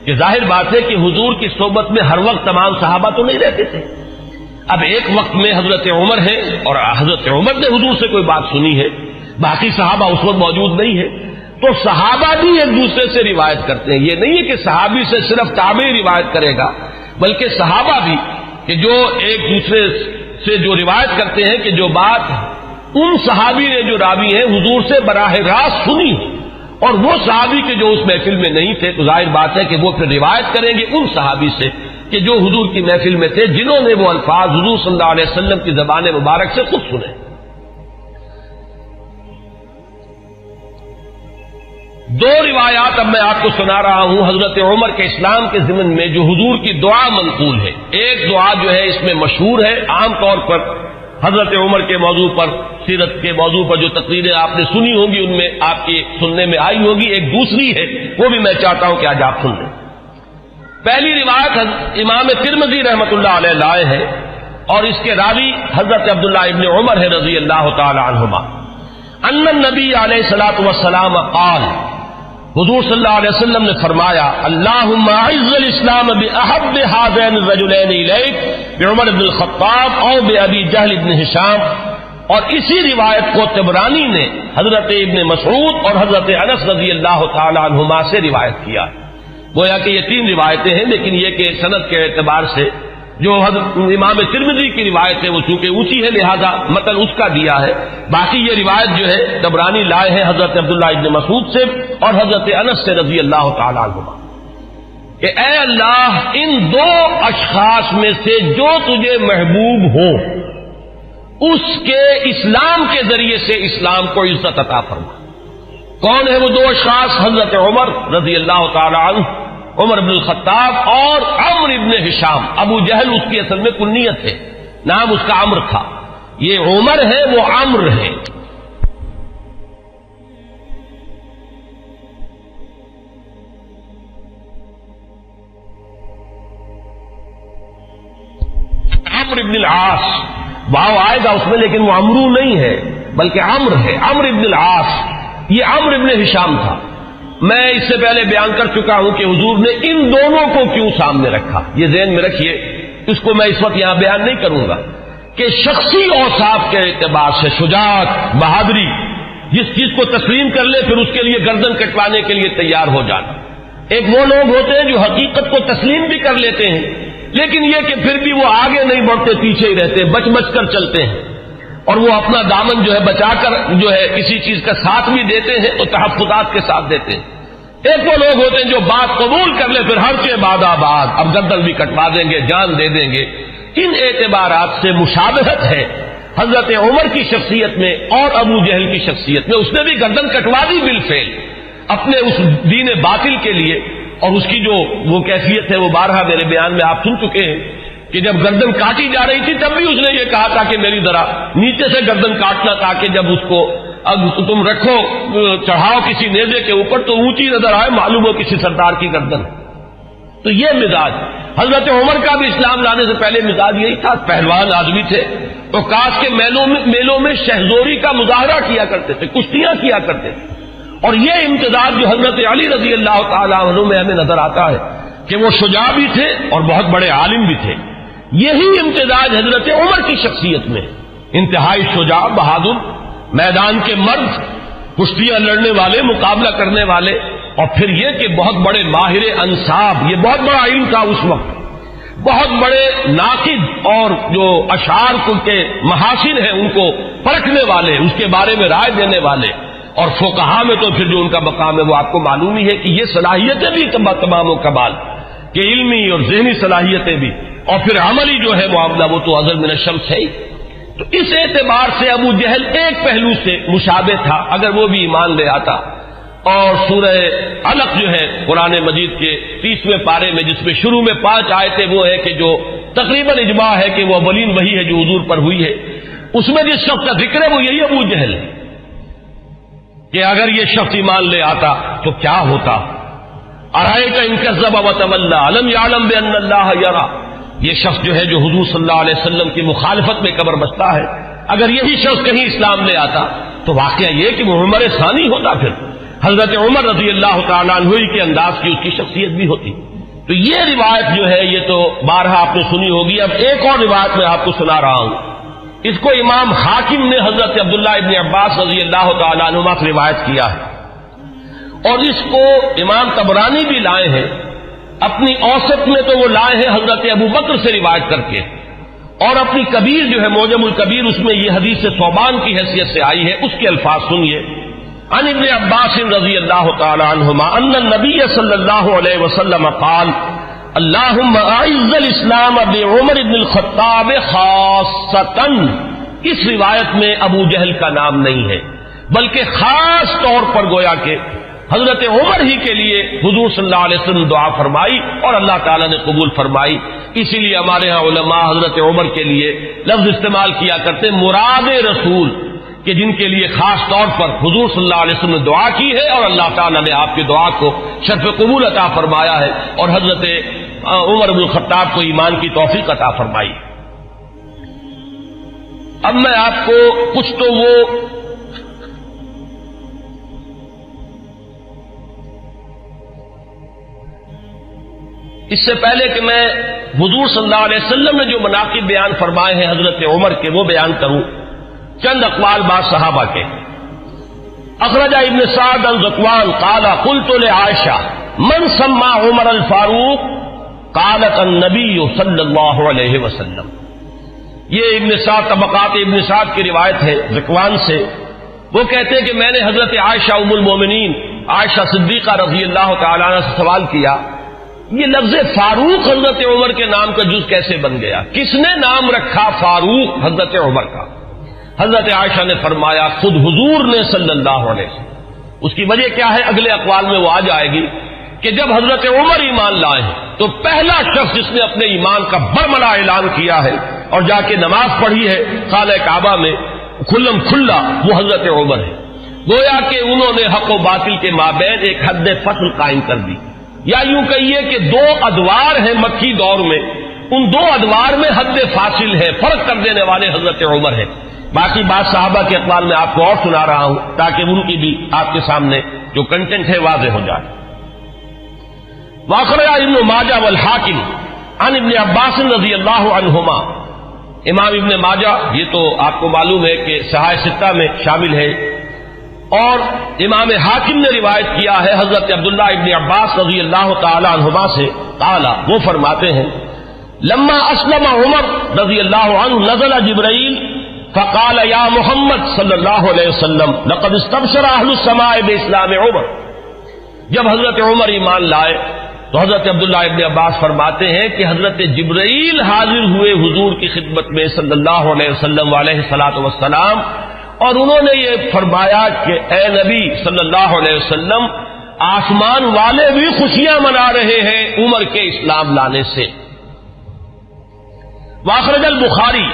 کہ ظاہر بات ہے کہ حضور کی صحبت میں ہر وقت تمام صحابہ تو نہیں رہتے تھے. اب ایک وقت میں حضرت عمر ہے اور حضرت عمر نے حضور سے کوئی بات سنی ہے، باقی صحابہ اس وقت موجود نہیں ہے، تو صحابہ بھی ایک دوسرے سے روایت کرتے ہیں. یہ نہیں ہے کہ صحابی سے صرف تابعی روایت کرے گا، بلکہ صحابہ بھی کہ جو ایک دوسرے سے جو روایت کرتے ہیں کہ جو بات ان صحابی نے جو راوی ہیں حضور سے براہ راست سنی اور وہ صحابی کے جو اس محفل میں نہیں تھے، تو ظاہر بات ہے کہ وہ پھر روایت کریں گے ان صحابی سے کہ جو حضور کی محفل میں تھے، جنہوں نے وہ الفاظ حضور صلی اللہ علیہ وسلم کی زبان مبارک سے خود سنے. دو روایات اب میں آپ کو سنا رہا ہوں حضرت عمر کے اسلام کے ضمن میں جو حضور کی دعا منقول ہے. ایک دعا جو ہے اس میں مشہور ہے، عام طور پر حضرت عمر کے موضوع پر، سیرت کے موضوع پر جو تقریریں آپ نے سنی ہوں گی ان میں آپ کی سننے میں آئی ہوگی. ایک دوسری ہے، وہ بھی میں چاہتا ہوں کہ آج آپ سن لیں. پہلی روایت امام ترمذی رحمت اللہ علیہ لائے ہے اور اس کے راوی حضرت عبداللہ ابن عمر ہے رضی اللہ تعالی عنہما ان النبی علیہ الصلوۃ والسلام قال، حضور صلی اللہ علیہ وسلم نے فرمایا اللہم اعز الاسلام باحب هذین الرجلین الیک، بعمر بن الخطاب او بابی جہل بن ہشام. اور اسی روایت کو طبرانی نے حضرت ابن مسعود اور حضرت انس رضی اللہ تعالی عنہما سے روایت کیا. گویا کہ یہ تین روایتیں ہیں، لیکن یہ کہ سند کے اعتبار سے جو حضرت امام ترمذی کی روایت ہے وہ چونکہ اونچی ہے لہذا متن اس کا دیا ہے. باقی یہ روایت جو ہے طبرانی لائے ہیں حضرت عبداللہ ابن مسعود سے اور حضرت انس سے رضی اللہ تعالی عنہما کہ اے اللہ ان دو اشخاص میں سے جو تجھے محبوب ہو اس کے اسلام کے ذریعے سے اسلام کو عزت عطا فرما. کون ہے وہ دو اشخاص؟ حضرت عمر رضی اللہ تعالی عنہ، عمر بن الخطاب، اور عمر ابن ہشام. ابو جہل اس کی اصل میں کنیت ہے، نام اس کا عمر تھا. یہ عمر ہے وہ عمر ہے. عمر ابن العاص واو آئے گا اس میں، لیکن وہ عمرو نہیں ہے بلکہ عمر ہے. عمر ابن العاص یہ عمر ابن ہشام تھا. میں اس سے پہلے بیان کر چکا ہوں کہ حضور نے ان دونوں کو کیوں سامنے رکھا، یہ ذہن میں رکھیے. اس کو میں اس وقت یہاں بیان نہیں کروں گا کہ شخصی اوصاف کے اعتبار سے شجاعت، بہادری، جس چیز کو تسلیم کر لے پھر اس کے لیے گردن کٹوانے کے لیے تیار ہو جانا. ایک وہ لوگ ہوتے ہیں جو حقیقت کو تسلیم بھی کر لیتے ہیں لیکن یہ کہ پھر بھی وہ آگے نہیں بڑھتے، پیچھے ہی رہتے، بچ بچ کر چلتے ہیں اور وہ اپنا دامن جو ہے بچا کر جو ہے کسی چیز کا ساتھ بھی دیتے ہیں تو تحفظات کے ساتھ دیتے ہیں. ایک وہ لوگ ہوتے ہیں جو بات قبول کر لے پھر ہر کے بعد آباد، اب گردن بھی کٹوا دیں گے، جان دے دیں گے. ان اعتبارات سے مشابہت ہے حضرت عمر کی شخصیت میں اور ابو جہل کی شخصیت میں. اس نے بھی گردن کٹوا دی بالفعل اپنے اس دین باطل کے لیے، اور اس کی جو وہ کیفیت ہے وہ بارہا میرے بیان میں آپ سن چکے ہیں کہ جب گردن کاٹی جا رہی تھی تب بھی اس نے یہ کہا تھا کہ میری ذرا نیچے سے گردن کاٹنا تاکہ جب اس کو اب تم رکھو چڑھاؤ کسی نیزے کے اوپر تو اونچی نظر آئے، معلوم ہو کسی سردار کی گردن. تو یہ مزاج حضرت عمر کا بھی اسلام لانے سے پہلے مزاج یہی تھا. پہلوان آدمی تھے تو کاش کے میلوں میں شہزوری کا مظاہرہ کیا کرتے تھے، کشتیاں کیا کرتے تھے. اور یہ امتزاج جو حضرت علی رضی اللہ تعالی عنہ میں ہمیں نظر آتا ہے کہ وہ شجاع بھی تھے اور بہت بڑے عالم بھی تھے. یہی امتزاج حضرت عمر کی شخصیت میں، انتہائی شجاع، بہادر، میدان کے مرد، کشتیاں لڑنے والے، مقابلہ کرنے والے، اور پھر یہ کہ بہت بڑے ماہر انصاب. یہ بہت بڑا علم تھا اس وقت. بہت بڑے ناقد اور جو اشعار کے محاسن ہیں ان کو پرکھنے والے، اس کے بارے میں رائے دینے والے. اور فقہا میں تو پھر جو ان کا مقام ہے وہ آپ کو معلوم ہی ہے کہ یہ صلاحیتیں بھی تمام و کمال کہ علمی اور ذہنی صلاحیتیں بھی، اور پھر عملی جو ہے معاملہ وہ تو ازل من الشمس ہے. تو اس اعتبار سے ابو جہل ایک پہلو سے مشابہ تھا اگر وہ بھی ایمان لے آتا. اور سورہ علق جو ہے قرآن مجید کے 30ویں پارے میں جس میں شروع میں 5 آیتیں وہ ہے کہ جو تقریباً اجماع ہے کہ وہ اولین وہی ہے جو حضور پر ہوئی ہے، اس میں جس شخص کا ذکر ہے وہ یہی ابو جہل ہے کہ اگر یہ شخص ایمان لے آتا تو کیا ہوتا. ارأیت ان کذب وتولی الم یعلم بان اللہ یری. یہ شخص جو ہے جو حضور صلی اللہ علیہ وسلم کی مخالفت میں قبر بستا ہے، اگر یہی شخص کہیں اسلام لے آتا تو واقعہ یہ کہ وہ عمر ثانی ہوتا، پھر حضرت عمر رضی اللہ تعالیٰ عنہ کے انداز کی اس کی شخصیت بھی ہوتی. تو یہ روایت جو ہے یہ تو بارہا آپ نے سنی ہوگی. اب ایک اور روایت میں آپ کو سنا رہا ہوں. اس کو امام حاکم نے حضرت عبداللہ ابن عباس رضی اللہ تعالیٰ عنہما سے روایت کیا ہے، اور اس کو امام طبرانی بھی لائے ہیں اپنی اوسط میں. تو وہ لائے ہیں حضرت ابو بکر سے روایت کر کے، اور اپنی کبیر جو ہے معجم الکبیر اس میں یہ حدیث ثوبان کی حیثیت سے آئی ہے. اس کے الفاظ سنیے. عن ابن عباس رضی اللہ تعالی عنہما ان النبی صلی اللہ علیہ وسلم قال اللہم اعز الاسلام بعمر بن الخطاب خاصتا. اس روایت میں ابو جہل کا نام نہیں ہے بلکہ خاص طور پر گویا کہ حضرت عمر ہی کے لیے حضور صلی اللہ علیہ وسلم دعا فرمائی اور اللہ تعالیٰ نے قبول فرمائی. اسی لیے ہمارے ہاں علماء حضرت عمر کے لیے لفظ استعمال کیا کرتے مراد رسول، کہ جن کے لیے خاص طور پر حضور صلی اللہ علیہ وسلم نے دعا کی ہے اور اللہ تعالیٰ نے آپ کی دعا کو شرف قبول عطا فرمایا ہے اور حضرت عمر بن الخطاب کو ایمان کی توفیق عطا فرمائی. اب میں آپ کو کچھ تو وہ اس سے پہلے کہ میں حضور صلی اللہ علیہ وسلم نے جو مناقب بیان فرمائے ہیں حضرت عمر کے وہ بیان کروں، چند اقوال بعض صحابہ کے۔ اخرج ابن سعد عن ذکوان قال قلت لعائشہ من سمى عمر الفاروق قالت النبی صلی اللہ علیہ وسلم۔ یہ ابن سعد طبقات ابن سعد کی روایت ہے ذکوان سے۔ وہ کہتے ہیں کہ میں نے حضرت عائشہ ام المومنین عائشہ صدیقہ رضی اللہ تعالی عنہ سے سوال کیا، یہ لفظ فاروق حضرت عمر کے نام کا جز کیسے بن گیا؟ کس نے نام رکھا فاروق حضرت عمر کا؟ حضرت عائشہ نے فرمایا خود حضور نے صلی اللہ علیہ وسلم۔ اس کی وجہ کیا ہے اگلے اقوال میں وہ آ جائے گی کہ جب حضرت عمر ایمان لائے تو پہلا شخص جس نے اپنے ایمان کا برملا اعلان کیا ہے اور جا کے نماز پڑھی ہے خانہ کعبہ میں کھلم کھلا، وہ حضرت عمر ہے۔ گویا کہ انہوں نے حق و باطل کے مابین ایک حد فصل قائم کر دی، یا یوں کہیے کہ دو ادوار ہیں مکی دور میں، ان دو ادوار میں حد فاصل ہے، فرق کر دینے والے حضرت عمر ہے۔ باقی بات صحابہ کے اقوال میں آپ کو اور سنا رہا ہوں تاکہ ان کی بھی آپ کے سامنے جو کنٹینٹ ہے واضح ہو جائے۔ واخرج ابن ماجہ والحاکم عن ابن عباس رضی اللہ عنہما، امام ابن ماجہ یہ تو آپ کو معلوم ہے کہ صحاح ستہ میں شامل ہے، اور امام حاکم نے روایت کیا ہے حضرت عبداللہ ابن عباس رضی اللہ تعالی عنہما سے، قال وہ فرماتے ہیں لما اسلم عمر رضی اللہ عنہ نزل جبرائیل فقال یا محمد صلی اللہ علیہ وسلم لقد استبشر اہل السماء باسلام عمر۔ جب حضرت عمر ایمان لائے تو حضرت عبداللہ ابن عباس فرماتے ہیں کہ حضرت جبرائیل حاضر ہوئے حضور کی خدمت میں صلی اللہ علیہ وسلم علیہ الصلوۃ والسلام، اور انہوں نے یہ فرمایا کہ اے نبی صلی اللہ علیہ وسلم آسمان والے بھی خوشیاں منا رہے ہیں عمر کے اسلام لانے سے۔ واخرج البخاری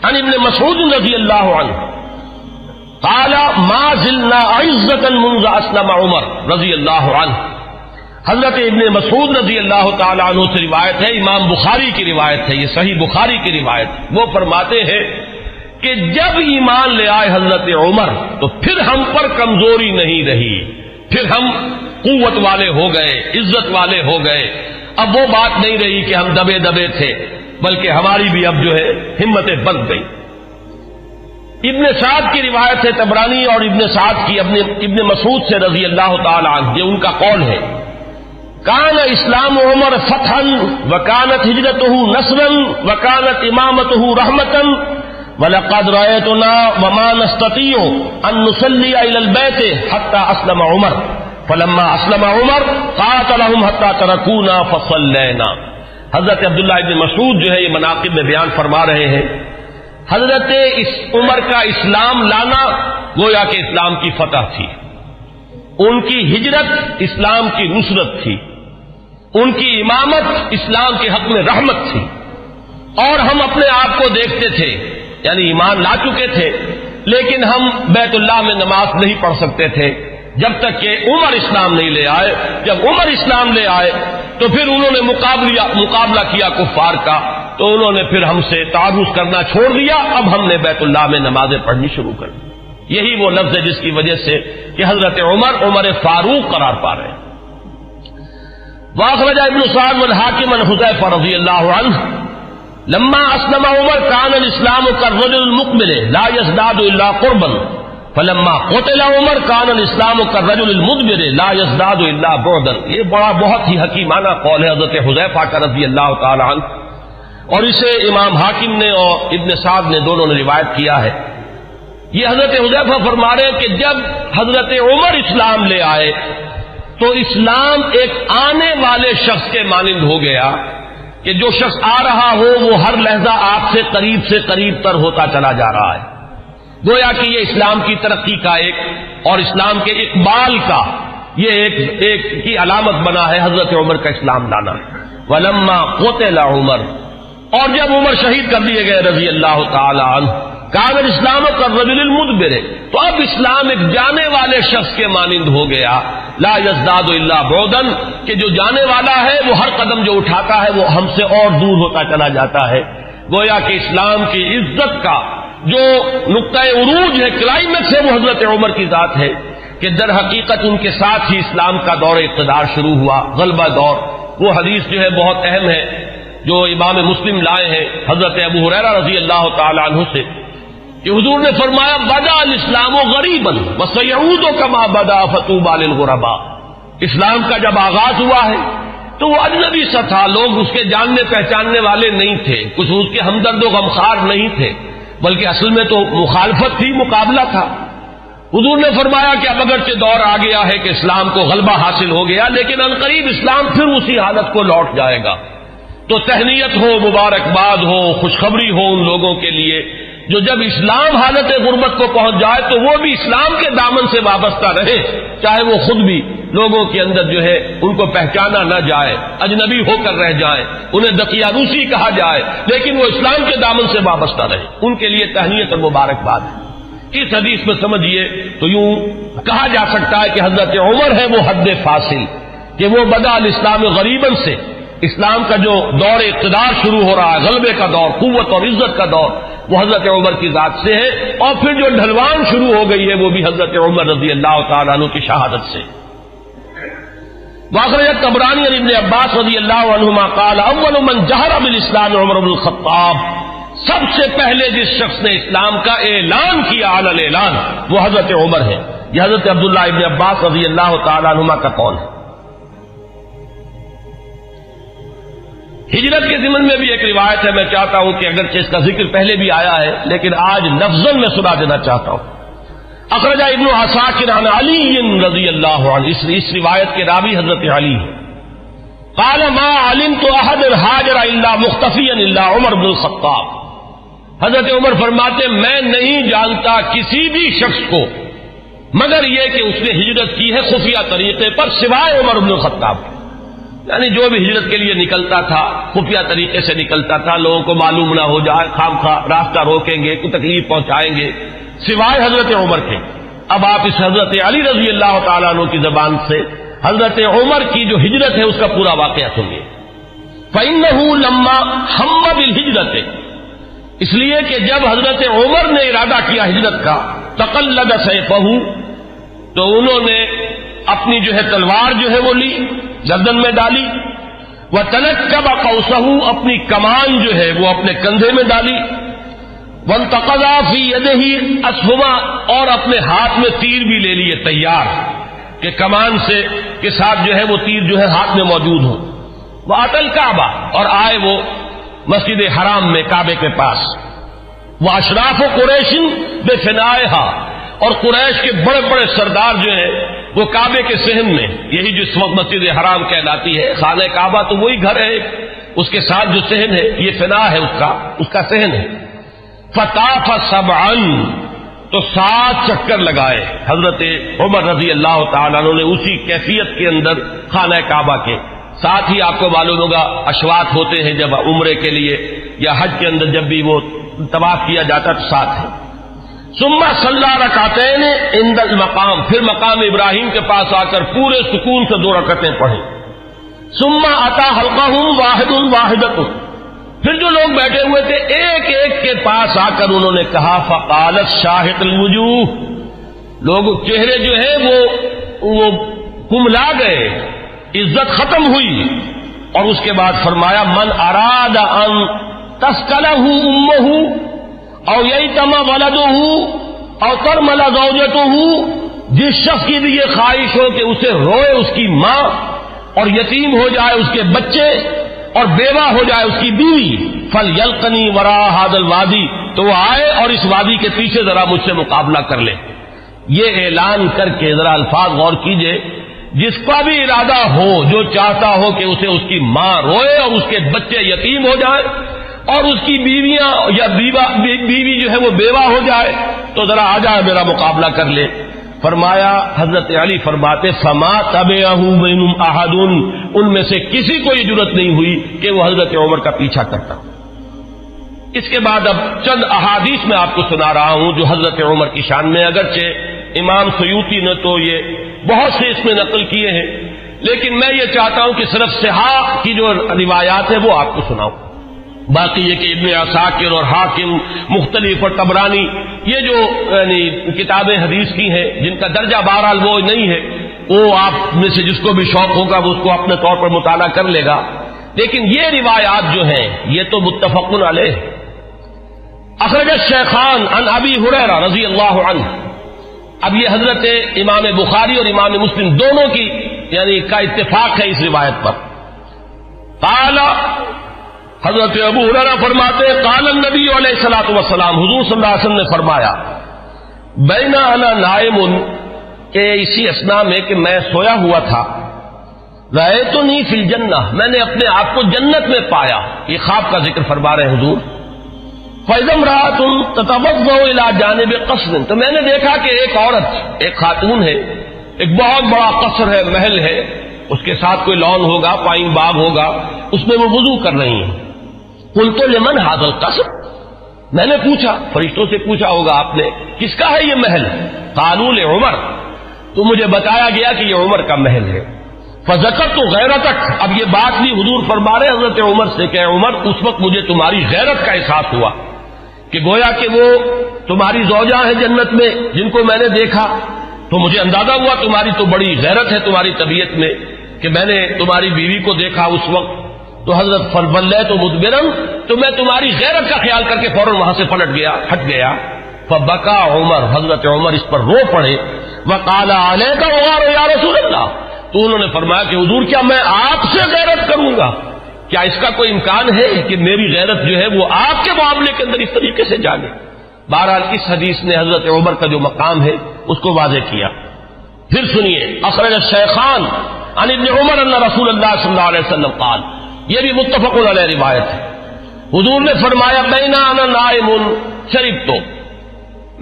عن ابن مسعود رضی اللہ عنہ قال ما زلنا عزة منذ اسلم عمر رضی اللہ عنہ۔ حضرت ابن مسعود رضی اللہ تعالی عنہ سے روایت ہے، امام بخاری کی روایت ہے، یہ صحیح بخاری کی روایت۔ وہ فرماتے ہیں کہ جب ایمان لے آئے حضرت عمر تو پھر ہم پر کمزوری نہیں رہی، پھر ہم قوت والے ہو گئے، عزت والے ہو گئے۔ اب وہ بات نہیں رہی کہ ہم دبے دبے تھے، بلکہ ہماری بھی اب جو ہے ہمتیں بن گئی۔ ابن سعد کی روایت ہے طبرانی اور ابن سعد کی ابن مسعود سے رضی اللہ تعالی عنہ، یہ ان کا قول ہے۔ کان اسلام عمر فتحا وکانت ہجرتہ نصرا وکانت امامتہ رحمتا وَلَقَدْ رَأَيْتُنَا وَمَا نَسْتَطِيعُ أَن نُّصَلِّيَ إِلَى الْبَيْتِ حَتَّى أَسْلَمَ عُمَرُ فَلَمَّا أَسْلَمَ عُمَرُ قَاتَلَهُمْ حَتَّى تَرَكُونَا فَصَلَّيْنَا۔ حضرت عبداللہ ابن مسعود جو ہے یہ مناقب میں بیان فرما رہے ہیں، حضرت عمر کا اسلام لانا گویا کہ اسلام کی فتح تھی، ان کی ہجرت اسلام کی نصرت تھی، ان کی امامت اسلام کے حق میں رحمت تھی، اور ہم اپنے آپ کو دیکھتے تھے یعنی ایمان لا چکے تھے لیکن ہم بیت اللہ میں نماز نہیں پڑھ سکتے تھے جب تک کہ عمر اسلام نہیں لے آئے۔ جب عمر اسلام لے آئے تو پھر انہوں نے مقابلہ کیا کفار کا، تو انہوں نے پھر ہم سے تعارض کرنا چھوڑ دیا، اب ہم نے بیت اللہ میں نمازیں پڑھنی شروع کر دی۔ یہی وہ لفظ ہے جس کی وجہ سے کہ حضرت عمر فاروق قرار پا رہے ہیں۔ واخرج ابن سعد والحاکم عن حذیفہ رضی اللہ عنہ لما اسلم عمر كان الاسلام كالرجل المقبل لا يزداد الا قربا فلما قتل عمر كان الاسلام كالرجل المدبر لا يزداد الا بعدا۔ یہ بہت ہی حکیمانہ قول ہے حضرت حذیفہ کا رضی اللہ تعالی عنہ، اور اسے امام حاکم نے اور ابن سعد نے دونوں نے روایت کیا ہے۔ یہ حضرت حذیفہ فرما رہے ہیں کہ جب حضرت عمر اسلام لے آئے تو اسلام ایک آنے والے شخص کے مانند ہو گیا کہ جو شخص آ رہا ہو وہ ہر لحظہ آپ سے قریب تر ہوتا چلا جا رہا ہے۔ گویا کہ یہ اسلام کی ترقی کا ایک اور اسلام کے اقبال کا یہ ایک کی علامت بنا ہے حضرت عمر کا اسلام لانا۔ ولما قتل عمر، اور جب عمر شہید کر دیے گئے رضی اللہ تعالی عنہ، کان الاسلام کالرجل المدبر، تو اب اسلام ایک جانے والے شخص کے مانند ہو گیا، لا یزداد الا بعدا، کہ جو جانے والا ہے وہ ہر قدم جو اٹھاتا ہے وہ ہم سے اور دور ہوتا چلا جاتا ہے۔ گویا کہ اسلام کی عزت کا جو نقطۂ عروج ہے، کلائمیکس ہے، وہ حضرت عمر کی ذات ہے کہ در حقیقت ان کے ساتھ ہی اسلام کا دور اقتدار شروع ہوا، غلبہ دور۔ وہ حدیث جو ہے بہت اہم ہے جو امام مسلم لائے ہیں حضرت ابو ہریرہ رضی اللہ تعالی عنہ سے، کہ حضور نے فرمایا بدا الاسلام غریبا وسیعود کما بدا فطوبى للغرباء۔ اسلام کا جب آغاز ہوا ہے تو وہ اجنبی سا تھا، لوگ اس کے جاننے پہچاننے والے نہیں تھے، کچھ اس کے ہمدرد و غمخوار نہیں تھے، بلکہ اصل میں تو مخالفت تھی، مقابلہ تھا۔ حضور نے فرمایا کہ اب اگرچہ دور آ گیا ہے کہ اسلام کو غلبہ حاصل ہو گیا، لیکن عنقریب اسلام پھر اسی حالت کو لوٹ جائے گا۔ تو تہنیت ہو، مبارکباد ہو، خوشخبری ہو ان لوگوں کے لیے جو جب اسلام حالت غربت کو پہنچ جائے تو وہ بھی اسلام کے دامن سے وابستہ رہے، چاہے وہ خود بھی لوگوں کے اندر جو ہے ان کو پہچانا نہ جائے، اجنبی ہو کر رہ جائیں، انہیں دقیانوسی کہا جائے، لیکن وہ اسلام کے دامن سے وابستہ رہے، ان کے لیے تہنیت اور مبارکباد ہے۔ اس حدیث میں سمجھیے تو یوں کہا جا سکتا ہے کہ حضرت عمر ہے وہ حد فاصل، کہ وہ بدا الاسلام غریباً سے اسلام کا جو دور اقتدار شروع ہو رہا ہے، غلبے کا دور، قوت اور عزت کا دور، وہ حضرت عمر کی ذات سے ہے، اور پھر جو ڈھلوان شروع ہو گئی ہے وہ بھی حضرت عمر رضی اللہ تعالیٰ عنہ کی شہادت سے۔ واخرج الطبرانی عن ابن عباس رضی اللہ عنہما قال اول من جہر بالاسلام عمر بن الخطاب، سب سے پہلے جس شخص نے اسلام کا اعلان کیا علی الاعلان وہ حضرت عمر ہے۔ یہ حضرت عبداللہ ابن عباس رضی اللہ تعالیٰ عنہما کا قول ہے۔ ہجرت کے ضمن میں بھی ایک روایت ہے، میں چاہتا ہوں کہ اگرچہ اس کا ذکر پہلے بھی آیا ہے لیکن آج لفظاً میں سنا دینا چاہتا ہوں۔ اخرج ابن عساکر عن علی رضی اللہ عنہ، اس روایت کے راوی حضرت علی ہیں۔ قال ما علمت احد هاجر الا مختفیا الا عمر بن الخطاب، حضرت عمر فرماتے میں نہیں جانتا کسی بھی شخص کو مگر یہ کہ اس نے ہجرت کی ہے خفیہ طریقے پر سوائے عمر بن الخطاب، یعنی جو بھی ہجرت کے لیے نکلتا تھا خفیہ طریقے سے نکلتا تھا، لوگوں کو معلوم نہ ہو جائے، خام خواہ راستہ روکیں گے، کوئی تکلیف پہنچائیں گے، سوائے حضرت عمر کے۔ اب آپ اس حضرت علی رضی اللہ تعالیٰ عنہ کی زبان سے حضرت عمر کی جو ہجرت ہے اس کا پورا واقعہ سنیے۔ فَإِنَّهُ لَمَّا هَمَّ بِالْهِجْرَةِ، اس لیے کہ جب حضرت عمر نے ارادہ کیا ہجرت کا، تقلد سیفہ، تو انہوں نے اپنی جو ہے تلوار جو ہے وہ لی، گردن میں ڈالی، وَتَنَكَّبَ قَوْسَهُ، اپنی کمان جو ہے وہ اپنے کندھے میں ڈالی، وَانْتَقَضَ فِي يَدِهِ أَسْهُمًا، اور اپنے ہاتھ میں تیر بھی لے لیے تیار کہ کمان سے کے ساتھ جو ہے وہ تیر جو ہے ہاتھ میں موجود ہو۔ وَأَتَى الْكَعْبَةَ، اور آئے وہ مسجد حرام میں کعبے کے پاس، وَأَشْرَافُ قُرَيْشٍ بِفِنَائِهَا، اور قریش کے بڑے بڑے سردار جو ہیں وہ کعبے کے صحن میں، یہی جس وقت مسجد حرام کہلاتی ہے، خانہ کعبہ تو وہی گھر ہے، اس کے ساتھ جو صحن ہے یہ فنا ہے اس کا صحن ہے۔ فطاف سبعا، تو 7 چکر لگائے حضرت عمر رضی اللہ تعالیٰ عنہ نے اسی کیفیت کے اندر خانہ کعبہ کے۔ ساتھ ہی آپ کو معلوم ہوگا اشواط ہوتے ہیں جب عمرے کے لیے یا حج کے اندر جب بھی وہ طواف کیا جاتا تو ساتھ ہے۔ ثم صلی رکعتین عند المقام، پھر مقام ابراہیم کے پاس آ کر پورے سکون سے 2 رکعتیں پڑھی۔ ثم اتی حلقہم واحد واحدۃ، پھر جو لوگ بیٹھے ہوئے تھے ایک ایک کے پاس آ کر انہوں نے کہا فقالت شاہق الوجوہ، لوگ چہرے جو ہیں وہ کملا گئے، عزت ختم ہوئی، اور اس کے بعد فرمایا من اراد ان تسکلہ امہ او ییتم ولدہ او ترمل زوجتہ، جس شخص کی بھی یہ خواہش ہو کہ اسے روئے اس کی ماں اور یتیم ہو جائے اس کے بچے اور بیوہ ہو جائے اس کی بیوی، فلیلقنی وراء ھذا الوادی، تو وہ آئے اور اس وادی کے پیچھے ذرا مجھ سے مقابلہ کر لے۔ یہ اعلان کر کے ذرا الفاظ غور کیجئے، جس کا بھی ارادہ ہو، جو چاہتا ہو کہ اسے اس کی ماں روئے اور اس کے بچے یتیم ہو جائے اور اس کی بیویاں یا بیوی جو ہے وہ بیوہ ہو جائے، تو ذرا آ جائے میرا مقابلہ کر لے۔ فرمایا حضرت علی فرماتے فما تبعہ منہم احد، ان میں سے کسی کو یہ جرأت نہیں ہوئی کہ وہ حضرت عمر کا پیچھا کرتا۔ اس کے بعد اب چند احادیث میں آپ کو سنا رہا ہوں جو حضرت عمر کی شان میں، اگرچہ امام سیوطی نے تو یہ بہت سے اس میں نقل کیے ہیں، لیکن میں یہ چاہتا ہوں کہ صرف صحاح کی جو روایات ہیں وہ آپ کو سناؤں۔ باقی یہ کہ ابن عساکر اور حاکم مختلف اور طبرانی یہ جو یعنی کتابیں حدیث کی ہیں جن کا درجہ بہرحال وہ نہیں ہے، وہ آپ میں سے جس کو بھی شوق ہوگا وہ اس کو اپنے طور پر مطالعہ کر لے گا، لیکن یہ روایات جو ہیں یہ تو متفق علیہ۔ اخرج الشیخان عن ابی ہریرہ رضی اللہ عنہ، اب یہ حضرت امام بخاری اور امام مسلم دونوں کی یعنی کا اتفاق ہے اس روایت پر۔ قال حضرت ابو ہریرہ فرماتے ہیں قال النبی علیہ الصلوۃ والسلام، حضور صلی اللہ علیہ وسلم نے فرمایا بین انا نائم، کہ اسی اثناء میں کہ میں سویا ہوا تھا، رأیتنی فی الجنہ، میں نے اپنے آپ کو جنت میں پایا، یہ خواب کا ذکر فرما رہے ہیں حضور۔ فإذا امرأة تتوضأ إلى جانب قصر، تو میں نے دیکھا کہ ایک عورت، ایک خاتون ہے، ایک بہت بڑا قصر ہے، محل ہے، اس کے ساتھ کوئی لان ہوگا، پائن باغ ہوگا، اس میں وہ وضو کر رہی ہیں۔ قلت لمن هذا القصر، میں نے پوچھا، فرشتوں سے پوچھا ہوگا آپ نے، کس کا ہے یہ محل؟ قالوا لعمر، تو مجھے بتایا گیا کہ یہ عمر کا محل ہے۔ فذکرت غیرتک، اب یہ بات بھی حضور فرما رہے حضرت عمر سے کہ عمر اس وقت مجھے تمہاری غیرت کا احساس ہوا، کہ گویا کہ وہ تمہاری زوجہ ہیں جنت میں جن کو میں نے دیکھا، تو مجھے اندازہ ہوا تمہاری تو بڑی غیرت ہے تمہاری طبیعت میں کہ میں نے تمہاری بیوی کو دیکھا اس وقت، تو حضرت فوليت مدبرا، تو میں تمہاری غیرت کا خیال کر کے فوراً وہاں سے ہٹ گیا۔ فبکا عمر، حضرت عمر اس پر رو پڑے، وقال علیک غار یا رسول اللہ، تو انہوں نے فرمایا کہ حضور کیا میں آپ سے غیرت کروں گا؟ کیا اس کا کوئی امکان ہے کہ میری غیرت جو ہے وہ آپ کے معاملے کے اندر اس طریقے سے جاگے؟ بہرحال اس حدیث نے حضرت عمر کا جو مقام ہے اس کو واضح کیا۔ پھر سنیے، اخرج الشیخان عن ابن عمر ان رسول اللہ صلی اللہ علیہ وسلم قال، یہ بھی متفق علیہ روایت ہے، حضور نے فرمایا بینا انا نائم شریف، تو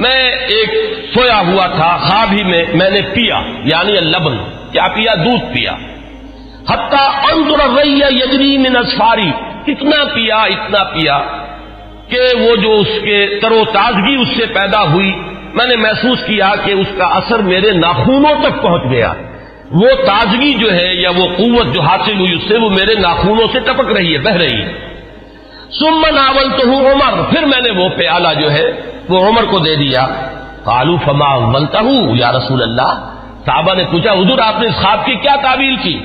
میں ایک سویا ہوا تھا، خواب ہی میں نے پیا، یعنی اللبن، کیا پیا؟ دودھ پیا، حتی انظر الری یجری من اصفاری، اتنا پیا کہ وہ جو اس کے تر و تازگی اس سے پیدا ہوئی، میں نے محسوس کیا کہ اس کا اثر میرے ناخنوں تک پہنچ گیا، وہ تازگی جو ہے یا وہ قوت جو حاصل ہوئی اس سے وہ میرے ناخنوں سے ٹپک رہی ہے، بہہ رہی ہے۔ ثم ناولتہ عمر، پھر میں نے وہ پیالہ جو ہے وہ عمر کو دے دیا۔ قالوا فما اولتہ یا رسول اللہ، صحابہ نے پوچھا حضور آپ نے اس خواب کی کیا تعبیر کی؟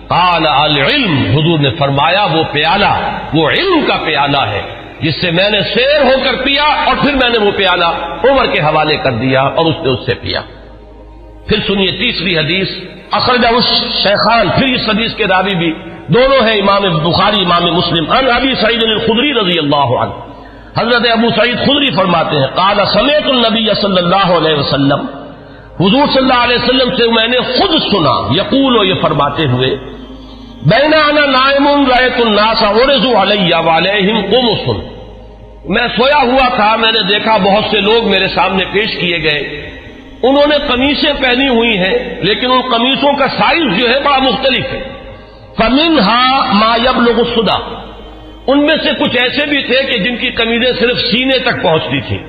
قال العلم، حضور نے فرمایا وہ پیالہ وہ علم کا پیالہ ہے جس سے میں نے سیر ہو کر پیا، اور پھر میں نے وہ پیالہ عمر کے حوالے کر دیا اور اس نے اس سے پیا۔ پھر سنیے تیسری حدیث، اخرجہ الشیخان، پھر اس حدیث کے راوی بھی دونوں ہیں امام بخاری امام مسلم، عن ابی سعید الخدری رضی اللہ عنہ، حضرت ابو سعید خدری فرماتے ہیں قال سمعت النبی صلی اللہ علیہ وسلم، حضور صلی اللہ علیہ وسلم سے میں نے خود سنا، یقول، یہ فرماتے ہوئے بین انا نائم رأیت الناس عرضوا علی وعلیہم قمص، میں سویا ہوا تھا، میں نے دیکھا بہت سے لوگ میرے سامنے پیش کیے گئے، انہوں نے قمیصیں پہنی ہوئی ہیں لیکن ان قمیصوں کا سائز جو ہے بڑا مختلف ہے۔ فمنها ما يبلغ الصدى، ان میں سے کچھ ایسے بھی تھے کہ جن کی قمیضیں صرف سینے تک پہنچتی تھیں۔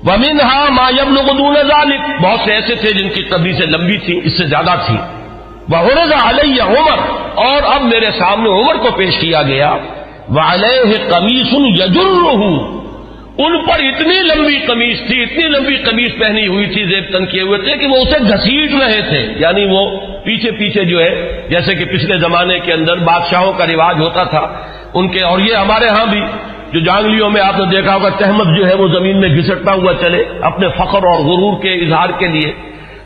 ومنها ما يبلغ دون ذلك، بہت سے ایسے تھے جن کی قمیضیں لمبی تھیں، اس سے زیادہ تھیں۔ وعرض علی عمر، اور اب میرے سامنے عمر کو پیش کیا گیا، وعلیہ قمیص یجرہ، ان پر اتنی لمبی قمیص تھی، اتنی لمبی قمیص پہنی ہوئی تھی، زیب تن کیے ہوئے تھے کہ وہ اسے گھسیٹ رہے تھے، یعنی وہ پیچھے پیچھے جو ہے، جیسے کہ پچھلے زمانے کے اندر بادشاہوں کا رواج ہوتا تھا ان کے، اور یہ ہمارے ہاں بھی جو جانگلیوں میں آپ نے دیکھا ہوگا تہمت جو ہے وہ زمین میں گھسٹتا ہوا چلے اپنے فخر اور غرور کے اظہار کے لیے،